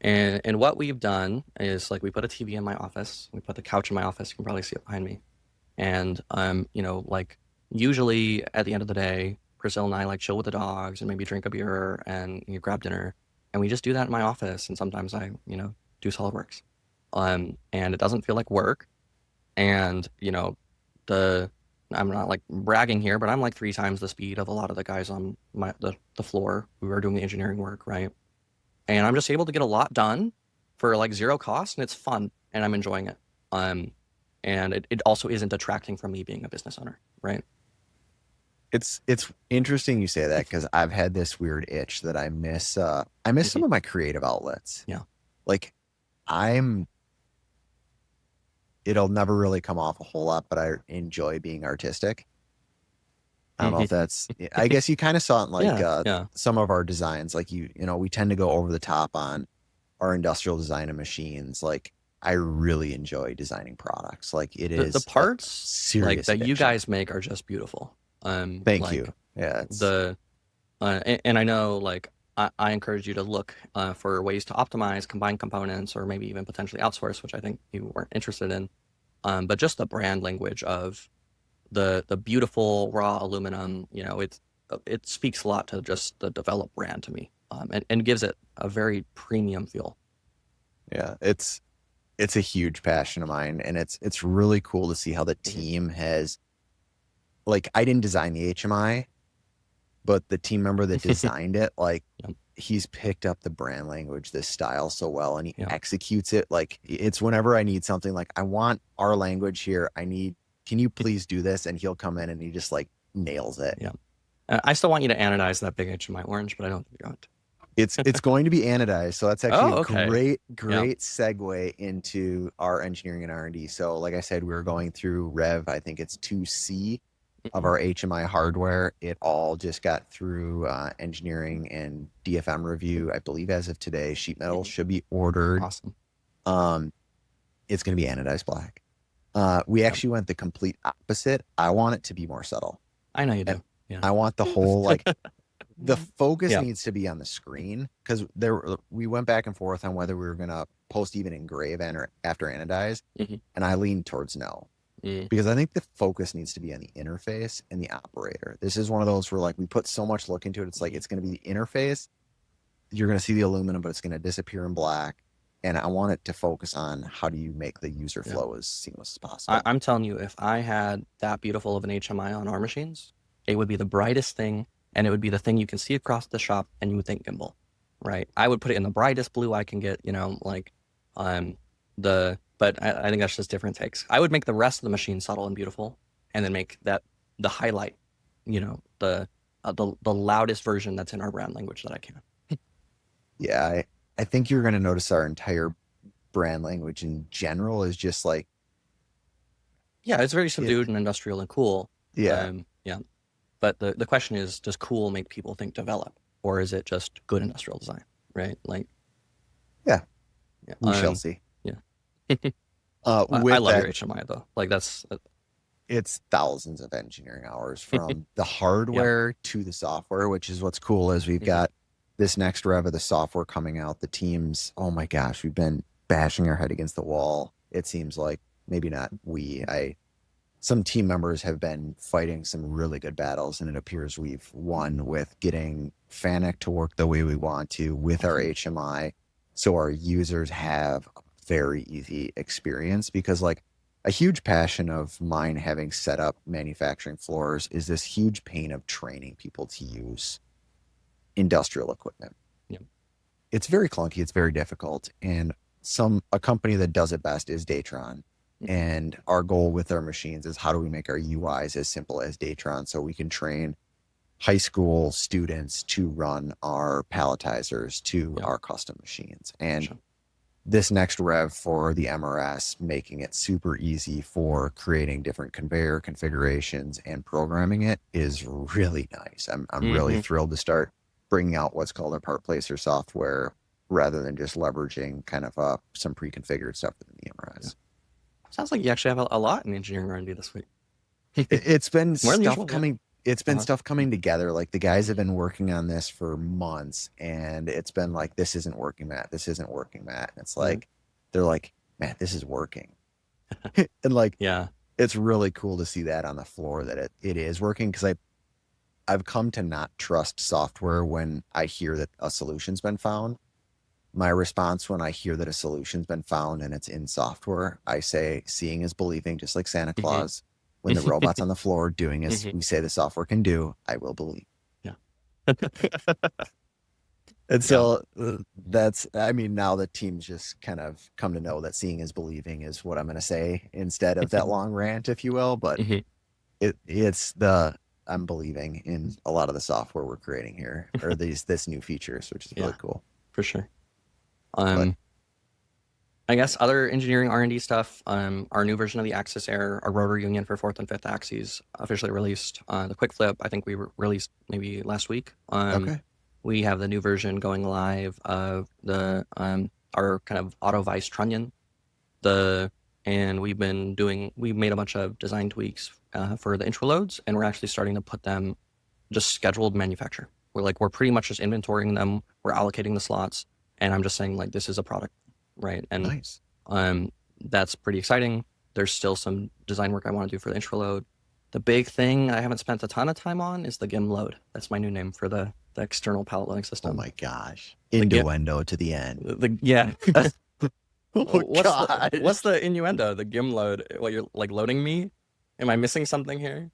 And what we've done is like we put a TV in my office. We put the couch in my office. You can probably see it behind me. And like usually at the end of the day, Priscilla and I like chill with the dogs and maybe drink a beer and grab dinner. And we just do that in my office. And sometimes I, do SolidWorks. And it doesn't feel like work. And, I'm not like bragging here, but I'm like 3 times the speed of a lot of the guys on the floor who are doing the engineering work, right? And I'm just able to get a lot done for like 0 cost, and it's fun, and I'm enjoying it. And it also isn't detracting from me being a business owner, right? It's interesting you say that because I've had this weird itch that I miss some Mhm. of my creative outlets. Yeah. Like I'm it'll never really come off a whole lot, but I enjoy being artistic. I don't know if Mhm. that's I guess you kind of saw it in like Yeah. Yeah. some of our designs. Like you know, we tend to go over the top on our industrial design of machines. Like I really enjoy designing products. Like it The is a parts like serious that you addiction. guys make are just beautiful. Thank Like you. Yeah, it's the and I know like I encourage you to look for ways to optimize, combine components, or maybe even potentially outsource, which I think you weren't interested in. But just the brand language of the beautiful raw aluminum, it speaks a lot to just the developed brand to me, and gives it a very premium feel. yeah, it's a huge passion of mine, and it's really cool to see how the Mhm. team has like I didn't design the HMI, but the team member that designed it, like Yep. he's picked up the brand language, this style so well, and he Yep. executes it. Like it's whenever I need something, like I want our language here. Can you please do this? And he'll come in and he just like nails it. Yeah. I still want you to anodize that big HMI orange, but I don't think you're going to. It's going to be anodized, so that's actually a Oh, okay. Yeah. great segue into our engineering and R&D. So like I said, we were going through Rev, I think it's 2C of Mhm. our HMI hardware. It all just got through engineering and DFM review. I believe as of today, sheet metal Mhm. should be ordered. Awesome. Um, it's going to be anodized black. We Yep. actually went the complete opposite. I want it to be more subtle. I know you And do. Yeah. I want the whole like the focus Yeah. needs to be on the screen because we went back and forth on whether we were gonna post even engrave and or after anodize, Mhm. and I leaned towards no Mm. because I think the focus needs to be on the interface and the operator. This is one of those where like we put so much look into it. It's like Mhm. it's gonna be the interface. You're gonna see the aluminum, but it's gonna disappear in black. And I want it to focus on how do you make the user Yeah. flow as seamless as possible. I'm telling you, if I had that beautiful of an HMI on our machines, it would be the brightest thing, and it would be the thing you can see across the shop, and you would think gimbal, right? I would put it in the brightest blue I can get, like, um, but I think that's just different takes. I would make the rest of the machine subtle and beautiful, and then make that the highlight, the loudest version that's in our brand language that I can. Yeah, I think you're gonna notice our entire brand language in general is just like Yeah, it's very it. subdued and industrial and cool. Yeah, Yeah. But the question is, does cool make people think develop, or is it just good industrial design, right? Like, yeah, yeah, we shall see. yeah. I With love your that, HMI though. Like that's it's thousands of engineering hours from the yeah. hardware to the software, which is what's cool is we've Mhm. got this next rev of the software coming out. The teams, oh my gosh, we've been bashing our head against the wall. It seems like maybe not we. I some team members have been fighting some really good battles, and it appears we've won with getting Fanic to work the way we want to with our Awesome. HMI, so our users have a very easy experience. Because like a huge passion of mine having set up manufacturing floors is this huge pain of training people to use industrial equipment. Yeah. It's very clunky, it's very difficult, and a company that does it best is Datron. Mhm. And our goal with our machines is how do we make our UIs as simple as Datron so we can train high school students to run our palletizers to Yeah. our custom machines. And Gotcha. this next rev for the MRS, making it super easy for creating different conveyor configurations and programming it is really nice. I'm really Hmm. thrilled to start bringing out what's called a part placer software rather than just leveraging kind of some pre-configured stuff within the Yeah. MRS. Sounds like you actually have a lot in engineering R&D this week. It's been More than stuff usual. Yeah. coming. It's been Uh-huh. stuff coming together. Like the guys have Mhm. been working on this for months, and it's been like, this isn't working, Matt. This isn't working, Matt. And it's Yeah. like, they're like, Matt, this is working. And like, Yeah. it's really cool to see that on the floor that it is working because I've come to not trust software when I hear that a solution's been found. My response when I hear that a solution's been found and it's in software, I say, seeing is believing, just like Santa Hmm. Claus. When the robot's on the floor doing as Hmm. we say the software can do, I will believe. Yeah. And Yeah. so that's, I mean, now the team's just kind of come to know that seeing is believing is what I'm going to say instead of that long rant, if you will. But Hmm. it's the I'm believing in a lot of the software we're creating here, or this new features, which is really Yeah, cool. for sure. But I guess other engineering R&D stuff, our new version of the Axis Air, our rotor union for fourth and fifth axes officially released. The quick flip, I think we released maybe last week. okay, We have the new version going live of the our kind of auto vice trunnion. And we made a bunch of design tweaks for the intro loads, and we're actually starting to put them just scheduled manufacture. We're pretty much just inventorying them. We're allocating the slots, and I'm just saying like this is a product, right? And nice. that's pretty exciting. There's still some design work I want to do for the intro load. The big thing I haven't spent a ton of time on is the GIM load. That's my new name for the external pallet loading system. Oh my gosh, The innuendo to the end. yeah. Oh God, What's the innuendo? The GIM load? What, you're like loading me? Am I missing something here?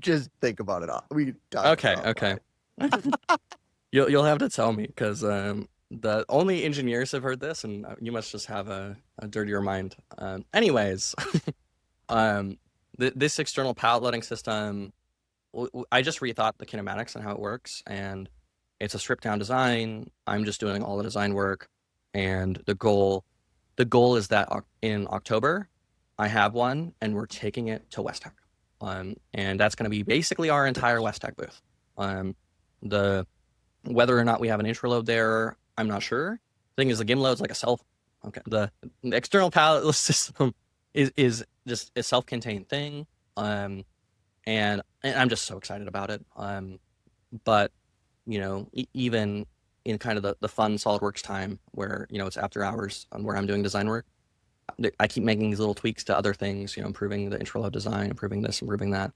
just think about it. We talk about it Okay. You'll have to tell me, because the only engineers have heard this, and you must just have a dirtier mind. Anyways, this external pallet loading system, I just rethought the kinematics and how it works, and it's a stripped down design. I'm just doing all the design work, and the goal is that in October, I have one, and we're taking it to West Tech, and that's going to be basically our entire West Tech booth. Whether or not we have an intro load there, I'm not sure. The thing is, the GIM load's like a self. Okay, the external pallet system is just a self-contained thing, and I'm just so excited about it. But even in kind of the fun SolidWorks time where it's after hours where I'm doing design work, I keep making these little tweaks to other things, improving the intro load design, improving this, improving that.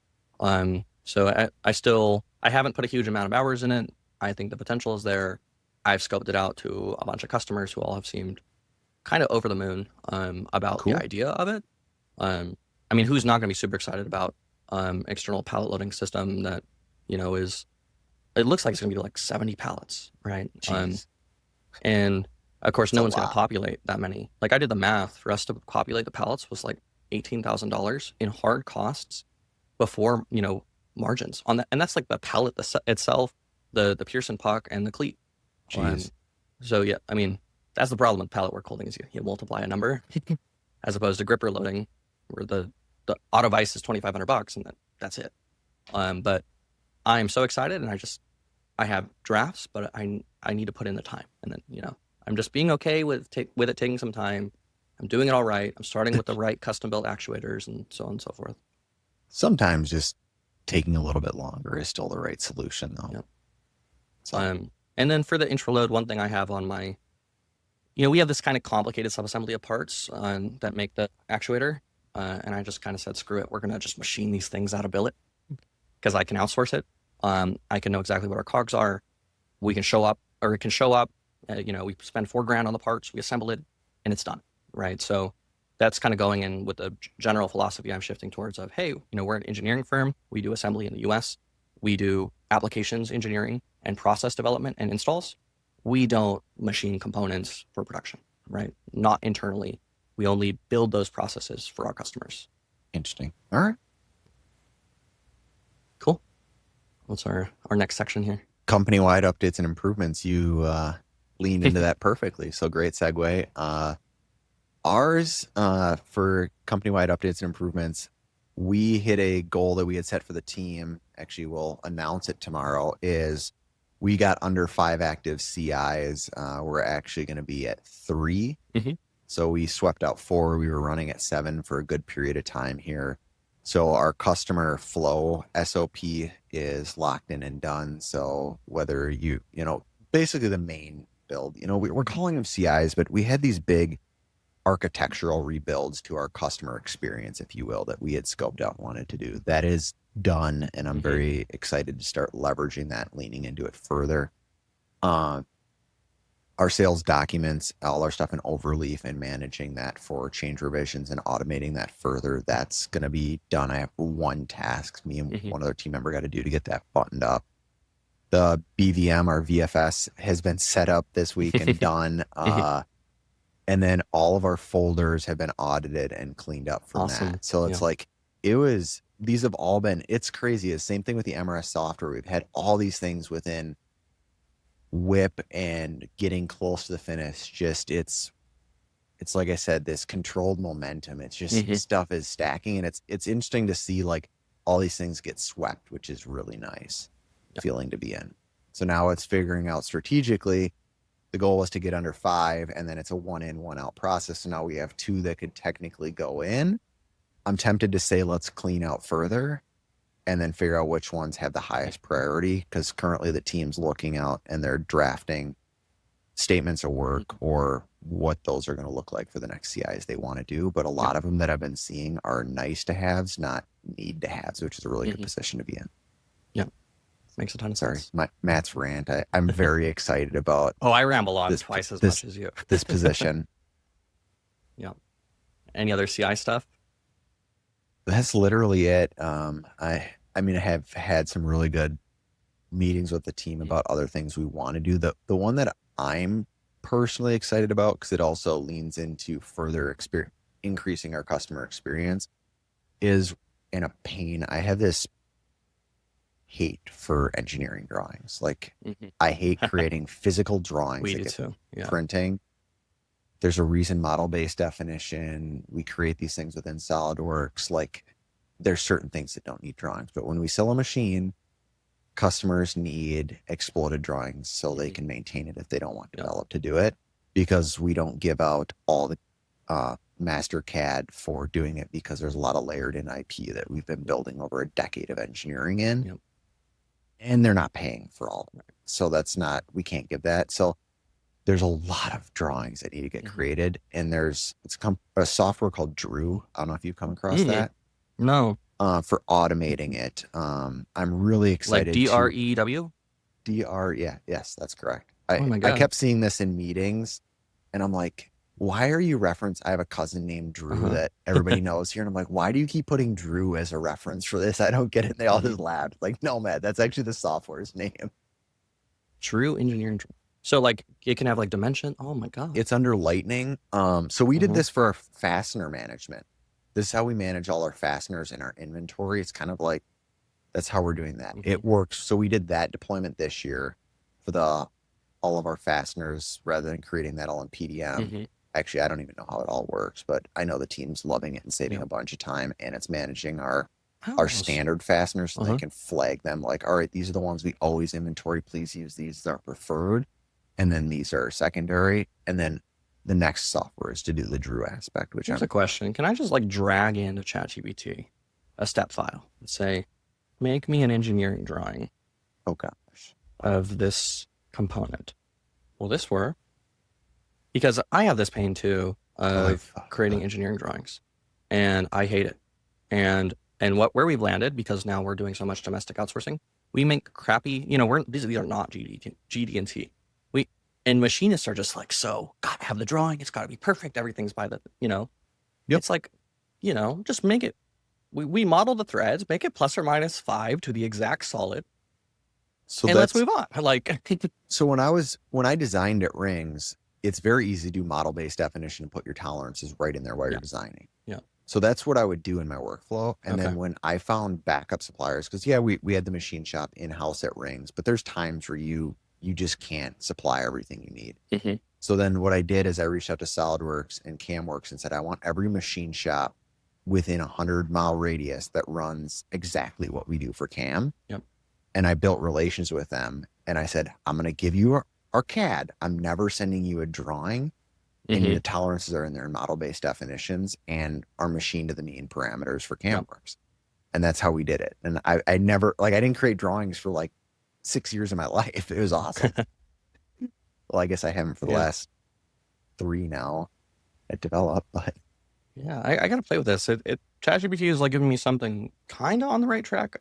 So I haven't put a huge amount of hours in it. I think the potential is there. I've scoped it out to a bunch of customers who all have seemed kind of over the moon about Cool. the idea of it. I mean, who's not going to be super excited about external pallet loading system that it looks like it's going to be like 70 pallets, right? And of course, no one's going to populate that many. Like, I did the math for us to populate the pallets was like $18,000 in hard costs before margins on that, and that's like the pallet itself, the Pearson puck, and the cleat. So yeah, I mean, that's the problem with pallet work holding is you multiply a number as opposed to gripper loading, where the auto vice is $2,500 and that's it. But I'm so excited, and I have drafts, but I need to put in the time, and then I'm just being okay with it taking some time. I'm doing it all right. I'm starting with the right custom built actuators and so on and so forth. Sometimes just taking a little bit longer is still the right solution, though. Yep. So. And then for the intro load, one thing I have on my, we have this kind of complicated subassembly of parts that make the actuator, and I just kind of said, screw it, we're gonna just machine these things out of billet because I can outsource it. I can know exactly what our cogs are. We can show up, or it can show up. We spend $4,000 on the parts, we assemble it, and it's done, right? So that's kind of going in with the general philosophy I'm shifting towards of, hey, we're an engineering firm. We do assembly in the US. We do applications engineering and process development and installs. We don't machine components for production, right? Not internally. We only build those processes for our customers. Interesting. All right. Cool. What's our next section here? Company-wide updates and improvements. You leaned into that perfectly. So great segue. Ours, for company-wide updates and improvements, we hit a goal that we had set for the team. Actually, we'll announce it tomorrow. Is we got under 5 active CIs. We're actually going to be at 3. Mm-hmm. So we swept out 4. We were running at 7 for a good period of time here. So our customer flow SOP is locked in and done. So whether basically the main build, we're calling them CIs, but we had these big architectural rebuilds to our customer experience, if you will, that we had scoped out and wanted to do. That is done, and I'm very excited to start leveraging that, leaning into it further. Our sales documents, all our stuff in Overleaf, and managing that for change revisions and automating that further, that's going to be done. I have one task me and one other team member got to do to get that buttoned up. The BVM, our VFS, has been set up this week and done. And then all of our folders have been audited and cleaned up from that. So it's like, it was these have all been, it's crazy. It's the same thing with the MRS software. We've had all these things within whip and getting close to the finish. Just it's like I said, this controlled momentum. It's just stuff is stacking, and it's interesting to see like all these things get swept, which is really nice feeling to be in. So now it's figuring out strategically. The goal was to get under 5, and then it's a 1 in, 1 out process. So now we have 2 that could technically go in. I'm tempted to say let's clean out further and then figure out which ones have the highest priority, because currently the team's looking out and they're drafting statements of work or what those are going to look like for the next CIs they want to do. But a lot of them that I've been seeing are nice to haves, not need to haves, which is a really good position to be in. Yeah. Makes a ton of sense. Matt's rant. I'm very excited about. Oh, I ramble on twice as much as you. This position. Yeah. Any other CI stuff? That's literally it. I mean, I have had some really good meetings with the team about other things we want to do. The one that I'm personally excited about, because it also leans into further increasing our customer experience, is in a pain. I have this hate for engineering drawings. Like I hate creating physical drawings. We do too. Yeah. Printing. There's a reason model-based definition. We create these things within SolidWorks. Like there's certain things that don't need drawings, but when we sell a machine, customers need exploded drawings so they can maintain it if they don't want develop to do it, because we don't give out all the master CAD for doing it, because there's a lot of layered in IP that we've been building over a decade of engineering in, and they're not paying for all of it. So that's not, we can't give that. So there's a lot of drawings that need to get created, and it's a software called Drew. I don't know if you've come across that. No. For automating it. I'm really excited. Like DREW? Yes, that's correct. Oh my God. I kept seeing this in meetings, and I'm like, why are you I have a cousin named Drew that everybody knows here, and I'm like, why do you keep putting Drew as a reference for this? I don't get it. They all just laughed. Like, no, Matt, that's actually the software's name. Drew Engineering. So like it can have like dimension. Oh my God. It's under Lightning. So we did this for our fastener management. This is how we manage all our fasteners in our inventory. It's kind of like, that's how we're doing that. It works. So we did that deployment this year for all of our fasteners, rather than creating that all in PDM. Actually, I don't even know how it all works, but I know the team's loving it and saving a bunch of time, and it's managing our standard fasteners, so they can flag them like, all right, these are the ones we always inventory. Please use these as our preferred. And then these are secondary. And then the next software is to do the Drew aspect, which Here's a question. Can I just like drag into ChatGPT a step file and say, make me an engineering drawing of this component? Will this work? Because I have this pain too of creating engineering drawings, and I hate it. And where we've landed, because now we're doing so much domestic outsourcing, we make crappy, these are not GD&T. And machinists are just like, so gotta have the drawing. It's gotta be perfect. Everything's by the, It's like, just make it. We model the threads, make it ±5 to the exact solid. So and let's move on. Like, so when I designed at Rings, it's very easy to do model-based definition and put your tolerances right in there while you're designing. Yeah. So that's what I would do in my workflow. And then when I found backup suppliers, because we had the machine shop in-house at Rings, but there's times where you just can't supply everything you need. So then what I did is I reached out to SolidWorks and CamWorks and said, I want every machine shop within 100-mile radius that runs exactly what we do for Cam. And I built relations with them. And I said, I'm going to give you our CAD. I'm never sending you a drawing. And the tolerances are in there in model-based definitions and our machine to the mean parameters for CamWorks. And that's how we did it. And I never, I didn't create drawings for 6 years of my life. It was awesome. Well, I guess I haven't for the last 3 now at develop, but yeah, I gotta play with this. ChatGPT is giving me something kind of on the right track.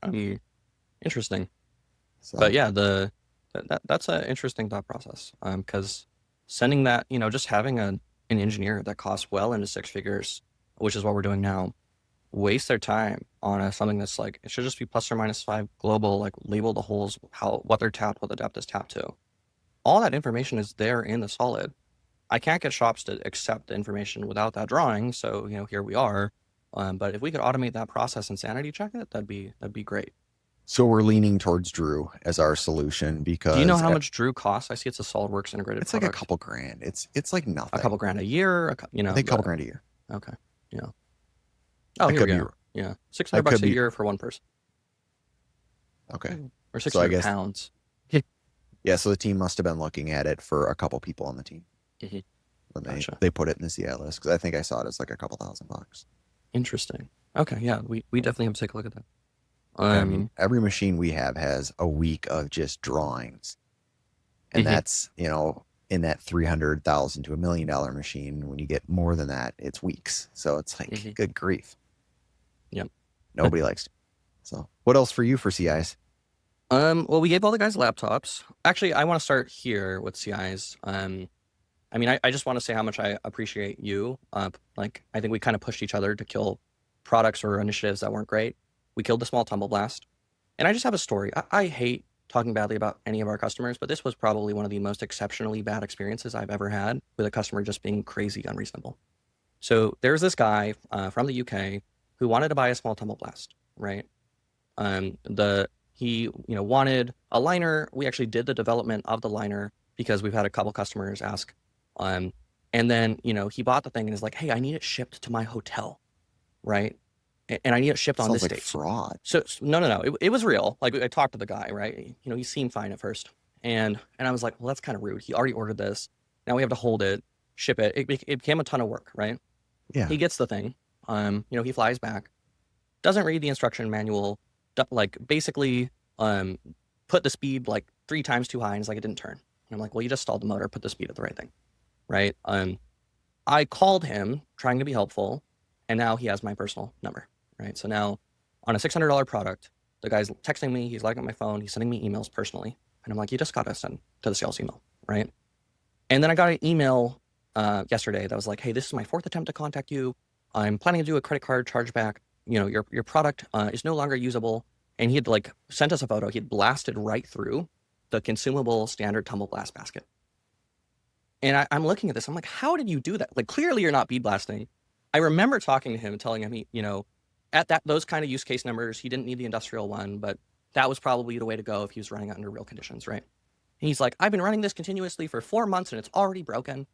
Interesting. So, but yeah, that's an interesting thought process. Because sending that, just having an engineer that costs well into 6 figures, which is what we're doing now, waste their time on something that's it should just be ±5 global, label the holes, what they're tapped, what the depth is tapped to. All that information is there in the solid. I can't get shops to accept the information without that drawing. So, here we are. But if we could automate that process and sanity check it, that'd be great. So we're leaning towards Drew as our solution Do you know because how much Drew costs? I see it's a SolidWorks integrated it's like a product. couple grand. It's like A nothing. couple grand a year, I think a couple grand a year. Okay. Yeah. Oh, I here we could be go. Yeah. $600 a year for one person. okay. Or So I 600 guess pounds. yeah. So the team must have been looking at it for a couple people on the team Mhm. when Gotcha. they put it in the CI list because I think I saw it as like a couple $1,000. Interesting. Okay. Yeah. We definitely have to take a look at that. I mean, every machine we have has a week of just drawings, and that's in that 300,000 to $1 million machine. When you get more than that, it's weeks. So it's like good grief. Yep. Nobody likes it. So what else for you for CIs? Well, we gave all the guys laptops. Actually, I want to start here with CIs. I mean, I just want to say how much I appreciate you. Like, I think we kind of pushed each other to kill products or initiatives that weren't great. We killed the small tumble blast. And I just have a story. I hate talking badly about any of our customers, but this was probably one of the most exceptionally bad experiences I've ever had with a customer just being crazy unreasonable. So there's this guy from the UK who wanted to buy a small tumble blast, right? He wanted a liner. We actually did the development of the liner because we've had a couple customers ask. And then he bought the thing and is like, hey, I need it shipped to my hotel, right? And I need it shipped on this Sounds like date. fraud. So no, it was real. Like, I talked to the guy, right? He seemed fine at first, and I was like, well, that's kind of rude. He already ordered this. Now we have to hold it, ship it. It became a ton of work, right? Yeah. He gets the thing. He flies back, doesn't read the instruction manual, like basically put the speed like 3 times too high, and it's like it didn't turn. And I'm like, well, you just stalled the motor. Put the speed at the right thing, right? I called him trying to be helpful, and now he has my personal number, right? So now on a $600 product, the guy's texting me, he's liking my phone, he's sending me emails personally. And I'm like, you just got to send to the sales email, right? And then I got an email yesterday that was like, hey, this is my 4th attempt to contact you. I'm planning to do a credit card chargeback. Your product is no longer usable. And he had like sent us a photo. He had blasted right through the consumable standard tumble blast basket. And I'm looking at this. I'm like, how did you do that? Like, clearly you're not bead blasting. I remember talking to him and telling him, at those kind of use case numbers, he didn't need the industrial one, but that was probably the way to go if he was running it under real conditions, right? And he's like, I've been running this continuously for 4 months and it's already broken.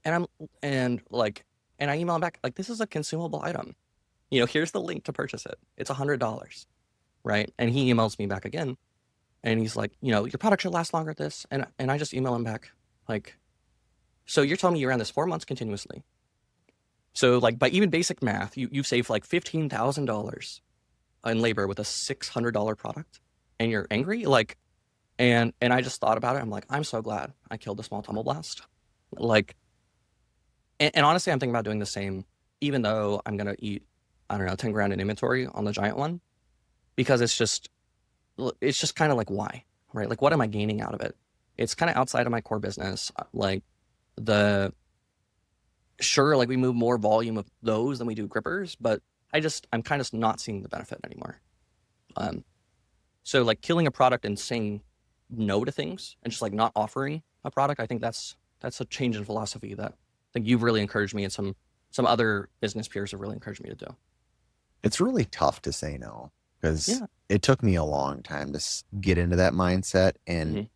And I email him back, like, this is a consumable item. Here's the link to purchase it. It's $100, right? And he emails me back again, and he's like, your product should last longer at this. And I just email him back, like, so you're telling me you ran this 4 months continuously. So like by even basic math, you've saved like $15,000 in labor with a $600 product, and you're angry? Like, and I just thought about it. I'm like, I'm so glad I killed the small tumble blast. Like, and honestly, I'm thinking about doing the same, even though I'm going to eat, I don't know, 10 grand in inventory on the giant one, because it's just kind of like, why, right? Like, what am I gaining out of it? It's kind of outside of my core business. Like sure, like we move more volume of those than we do grippers, but I'm kind of not seeing the benefit anymore. So like killing a product and saying no to things and just like not offering a product, I think that's a change in philosophy that I think you've really encouraged me, and some other business peers have really encouraged me to do. It's really tough to say no because it took me a long time to get into that mindset, and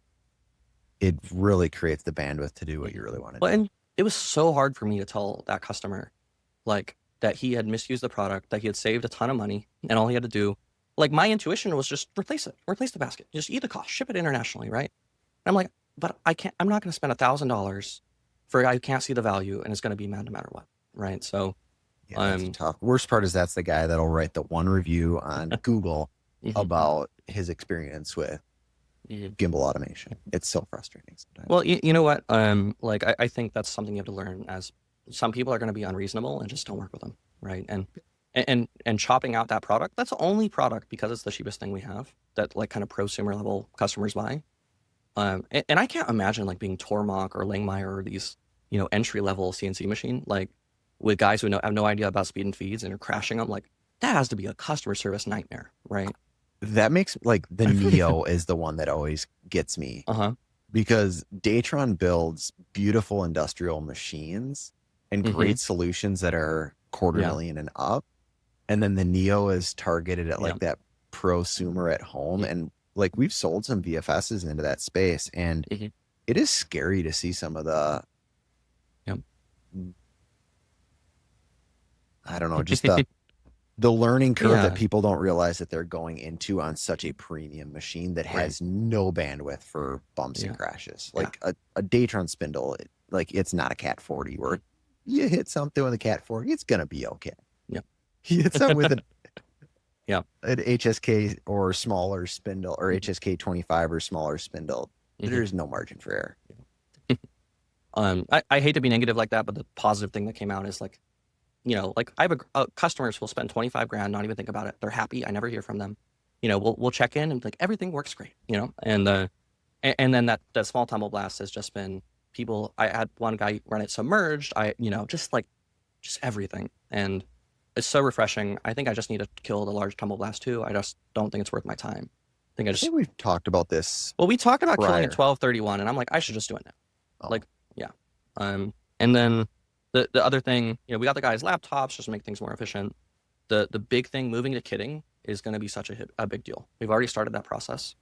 it really creates the bandwidth to do what you really want to do. And it was so hard for me to tell that customer, like, that he had misused the product, that he had saved a ton of money, and all he had to do, like, my intuition was just replace the basket, just eat the cost, ship it internationally, right? And I'm like, but I'm not going to spend $1,000 for a guy who can't see the value and is going to be mad no matter what, right? So yeah, that's tough. Worst part is that's the guy that'll write the one review on Google about his experience with gimbal automation. It's so frustrating sometimes. Well, you know what? Like, I think that's something you have to learn, as some people are going to be unreasonable and just don't work with them, right? And chopping out that product, that's the only product, because it's the cheapest thing we have, that like kind of prosumer level customers buy. And I can't imagine like being Tormach or Langmuir or these, entry level CNC machine, like with guys who have no idea about speed and feeds and are crashing them. Like, that has to be a customer service nightmare, right? That makes like the Neo is the one that always gets me. Because Datron builds beautiful industrial machines and great solutions that are $250,000 and up. And then the Neo is targeted at Yeah. like that prosumer at home. Mhm. And like we've sold some VFSs into that space, and Mhm. it is scary to see some of the, Yep. I don't know, just the learning curve that Yeah. people don't realize that they're going into on such a premium machine that Right. has no bandwidth for bumps and Yeah. crashes. Yeah. Like a Datron spindle, like it's not a Cat 40 where Mhm. you hit something with a Cat 40, it's gonna be okay. Yep. You hit something with Yep. an HSK or smaller spindle, or Mhm. HSK 25 or smaller spindle, Mhm. there's no margin for error. I hate to be negative like that, but the positive thing that came out is like, like I have customers who'll spend 25 grand, not even think about it. They're happy. I never hear from them. We'll check in and like everything works great, and then that small tumble blast has just been people. I had one guy run it submerged. Just everything, and it's so refreshing. I think I just need to kill the large tumble blast too. I just don't think it's worth my time. I think I I just think we've talked about this well, we talked about killing at prior. 1231, and I'm like, I should just do it now. Oh, Like, yeah. And then the other thing, we got the guys' laptops just to make things more efficient. The big thing, moving to kitting, is going to be such a big deal. We've already started that process,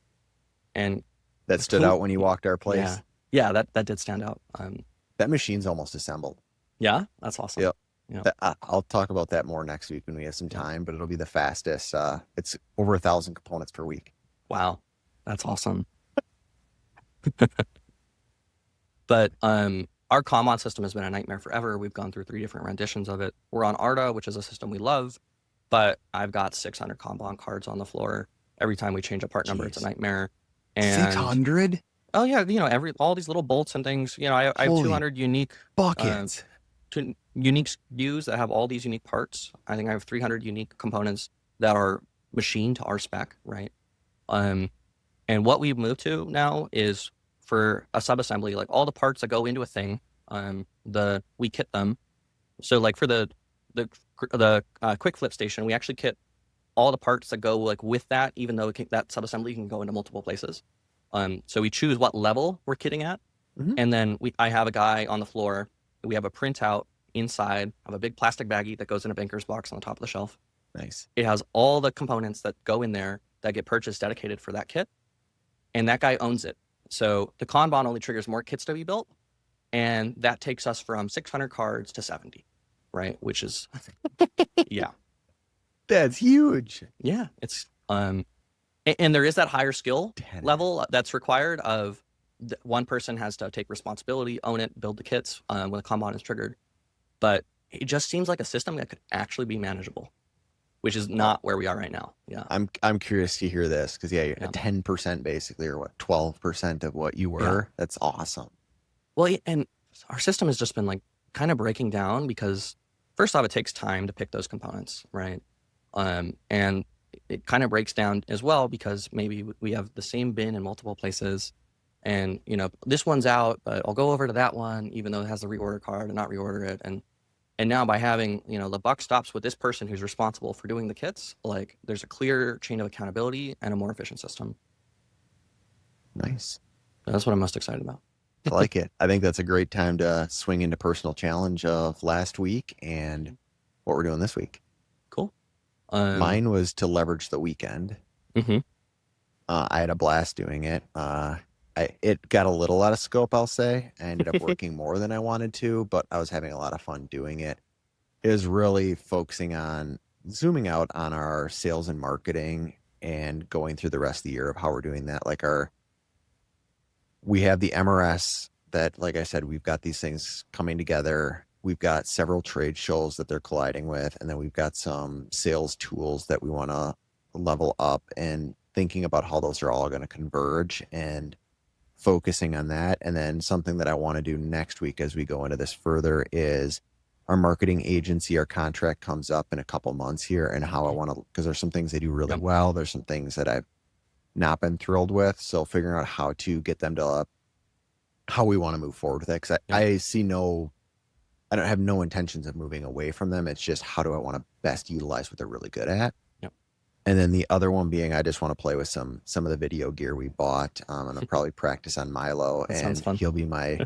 and that stood out when you walked our yeah, place. yeah, that did stand out. That machine's almost assembled. Yeah, that's awesome. Yep. Yeah, I'll talk about that more next week when we have some yeah. time, but it'll be the fastest. It's over 1,000 components per week. Wow, that's awesome. But our Kanban system has been a nightmare forever. We've gone through 3 different renditions of it. We're on Arda, which is a system we love, but I've got 600 Kanban cards on the floor. Every time we change a part number, it's a Jeez. nightmare. And 600? oh yeah, all these little bolts and things. I have Holy 200 unique buckets. unique SKUs that have all these unique parts. I think I have 300 unique components that are machined to our spec, right? Um, and what we've moved to now is for a subassembly, like all the parts that go into a thing, we kit them. So like for the quick flip station, we actually kit all the parts that go like with that, even though that subassembly can go into multiple places. So we choose what level we're kitting at, Mhm. and then I have a guy on the floor. We have a printout inside of a big plastic baggie that goes in a banker's box on the top of the shelf. Nice. It has all the components that go in there that get purchased dedicated for that kit, and that guy owns it. So the Kanban only triggers more kits to be built, and that takes us from 600 cards to 70, right? Which is, yeah, That's huge. yeah. It's and there is that higher skill 10. level that's required of one person has to take responsibility, own it, build the kits when the Kanban is triggered. But it just seems like a system that could actually be manageable, which is not where we are right now. Yeah. I'm curious to hear this because you're Yeah. 10% basically, or what, 12% of what you were. Yeah. That's awesome. Well, and our system has just been like kind of breaking down because first off, it takes time to pick those components, right? And it kind of breaks down as well because maybe we have the same bin in multiple places, and this one's out, but I'll go over to that one even though it has the reorder card and not reorder it. And now by having the buck stops with this person who's responsible for doing the kits, like there's a clear chain of accountability and a more efficient system. Nice. That's what I'm most excited about. I like it. I think that's a great time to swing into personal challenge of last week and what we're doing this week. Cool. Mine was to leverage the weekend. Mm-hmm. I had a blast doing it. It got a little out of scope, I'll say. I ended up working more than I wanted to, but I was having a lot of fun doing it. It was really focusing on zooming out on our sales and marketing and going through the rest of the year of how we're doing that. Like we have the MRS that, like I said, we've got these things coming together. We've got several trade shows that they're colliding with, and then we've got some sales tools that we want to level up, and thinking about how those are all going to converge and focusing on that. And then something that I want to do next week as we go into this further is our marketing agency, our contract comes up in a couple months here, and how I want to, because there's some things they do really well. There's some things that I've not been thrilled with. So figuring out how to get them to how we want to move forward with it. Cause I don't have no intentions of moving away from them. It's just, how do I want to best utilize what they're really good at? Yep. And then the other one being, I just want to play with some of the video gear we bought. And I'll probably practice on Milo, That and sounds fun. he'll be my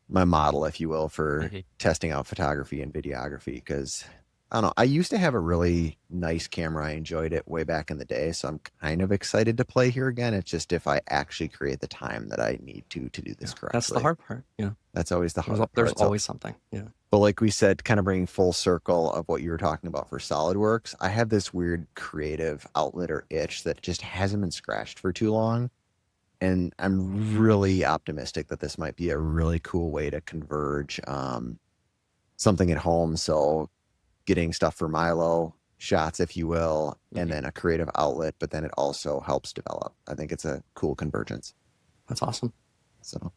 model, if you will, for Mhm. testing out photography and videography. Cause I don't know. I used to have a really nice camera. I enjoyed it way back in the day, so I'm kind of excited to play here again. It's just if I actually create the time that I need to do this Yeah, that's the correctly. hard part. Yeah, That's always the hard there's part. So, always something. Yeah. but like we said, kind of bringing full circle of what you were talking about for SolidWorks, I have this weird creative outlet or itch that just hasn't been scratched for too long. And I'm really optimistic that this might be a really cool way to converge something at home. So getting stuff for Milo, shots, if you will, and Mhm. then a creative outlet, but then it also helps develop. I think it's a cool convergence. That's awesome. So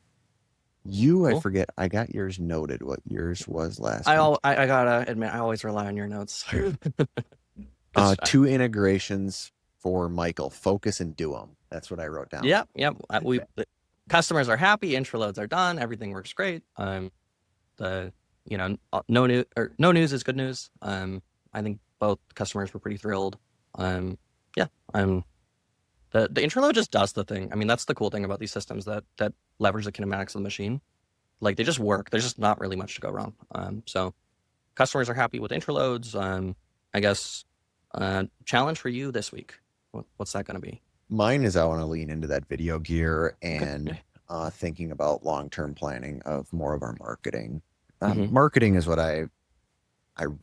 you, I Cool. forget, I got yours noted what yours was last week. I gotta admit, I always rely on your notes. 'Cause, 2 integrations for Michael, focus and do them. That's what I wrote down. yep, yep. The customers are happy, intro loads are done, everything works great. The no news is good news. I think both customers were pretty thrilled. Yeah, the intro load just does the thing. I mean, that's the cool thing about these systems that leverage the kinematics of the machine. Like they just work. There's just not really much to go wrong. So customers are happy with intro loads. I guess challenge for you this week. What's that going to be? Mine is I want to lean into that video gear Okay. and thinking about long-term planning of more of our marketing. Mhm. Marketing is what I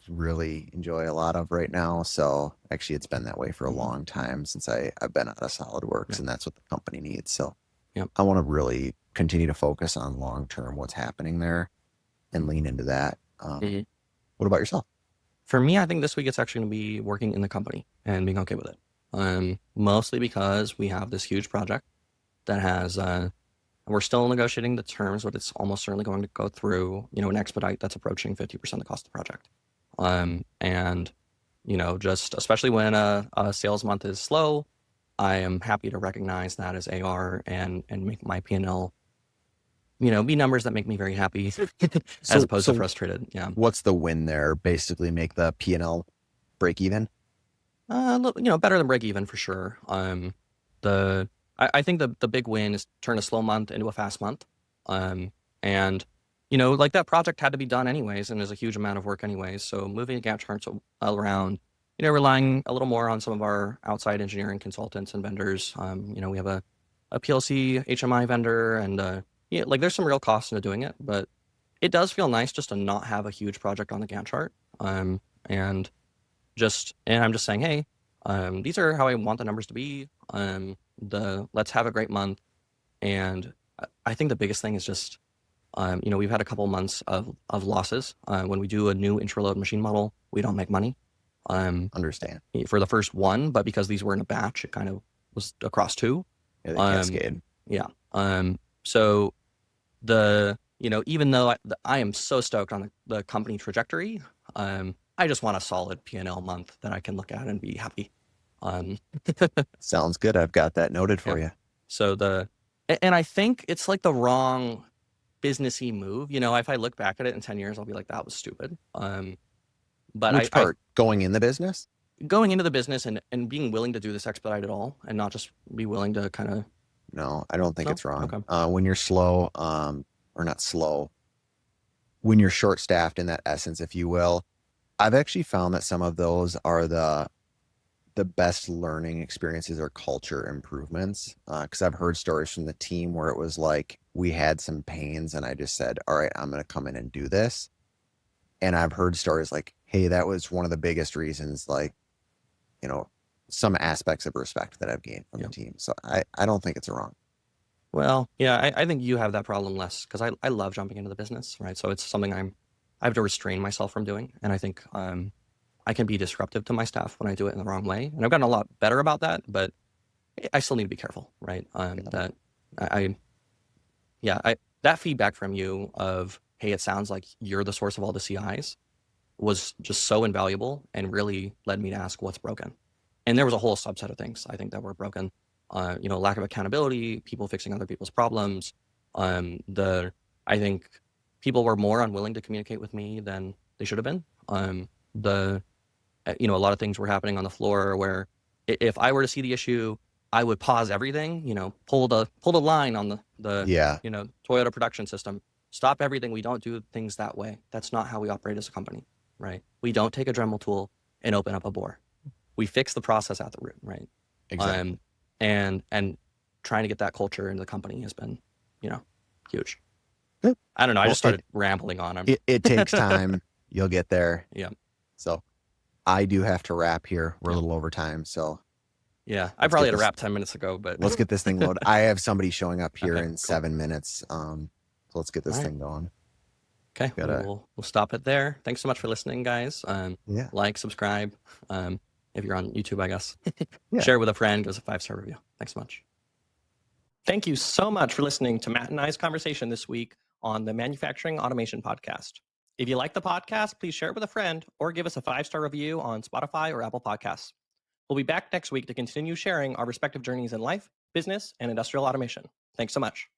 really enjoy a lot of right now. So actually, it's been that way for a long time since I've been out of SolidWorks, Yeah. and that's what the company needs. So Yep. I want to really continue to focus on long-term what's happening there and lean into that. Mhm. What about yourself? For me, I think this week it's actually going to be working in the company and being okay with it. Mostly because we have this huge project that has, we're still negotiating the terms, but it's almost certainly going to go through, an expedite that's approaching 50% of the cost of the project. And, just especially when a sales month is slow, I am happy to recognize that as AR and make my P&L, be numbers that make me very happy as opposed to frustrated. Yeah. What's the win there? Basically, make the P&L break even. Better than break even for sure. The I think the big win is turn a slow month into a fast month. And like that project had to be done anyways, and is a huge amount of work anyways. So moving Gantt charts around, relying a little more on some of our outside engineering consultants and vendors. We have a PLC HMI vendor, and like there's some real costs into doing it, but it does feel nice just to not have a huge project on the Gantt chart. And I'm just saying, hey, these are how I want the numbers to be. Let's have a great month. And I think the biggest thing is just, we've had a couple months of losses. When we do a new intraload machine model, we don't make money. Understand. For the first one, but because these were in a batch, it kind of was across two. Yeah, the cascade. Yeah. So even though I am so stoked on the company trajectory, I just want a solid P&L month that I can look at and be happy. Sounds good. I've got that noted for you. So and I think it's like the wrong businessy move. If I look back at it in 10 years, I'll be like, that was stupid. But Which part? Going in the business? Going into the business and being willing to do this expedite at all and not just be willing to kind of. No, I don't think No? it's wrong. Okay. When you're slow, or not slow, when you're short staffed in that essence, if you will, I've actually found that some of those are the best learning experiences or culture improvements. Because I've heard stories from the team where it was like we had some pains and I just said, all right, I'm going to come in and do this. And I've heard stories like, hey, that was one of the biggest reasons, like, some aspects of respect that I've gained from the team. So I don't think it's wrong. Well, yeah, I think you have that problem less because I love jumping into the business, right? So it's something I have to restrain myself from doing, and I think I can be disruptive to my staff when I do it in the wrong way, and I've gotten a lot better about that, but I still need to be careful, right? That that feedback from you of, hey, it sounds like you're the source of all the CIs was just so invaluable and really led me to ask what's broken. And there was a whole subset of things I think that were broken. Lack of accountability, people fixing other people's problems. I think people were more unwilling to communicate with me than they should have been. A lot of things were happening on the floor where if I were to see the issue, I would pause everything, pull the line on the Toyota production system, stop everything. We don't do things that way. That's not how we operate as a company. right? We don't take a Dremel tool and open up a bore. We fix the process at the root, right? Exactly. And trying to get that culture into the company has been, huge. Good. I don't know. I Well, just started rambling on. it takes time. You'll get there. Yeah. So I do have to wrap here. We're a Yeah. little over time. So Yeah. I let's probably get had a this. wrap 10 minutes ago, but Let's get this thing loaded. I have somebody showing up here Okay, in cool. 7 minutes. So let's get this All right. thing going. Okay, we'll stop it there. Thanks so much for listening, guys. Yeah. Like, subscribe. If you're on YouTube, I guess. Yeah. Share with a friend. Give us a 5-star review. Thanks so much. Thank you so much for listening to Matt and I's conversation this week on the Manufacturing Automation Podcast. If you like the podcast, please share it with a friend or give us a 5-star review on Spotify or Apple Podcasts. We'll be back next week to continue sharing our respective journeys in life, business, and industrial automation. Thanks so much.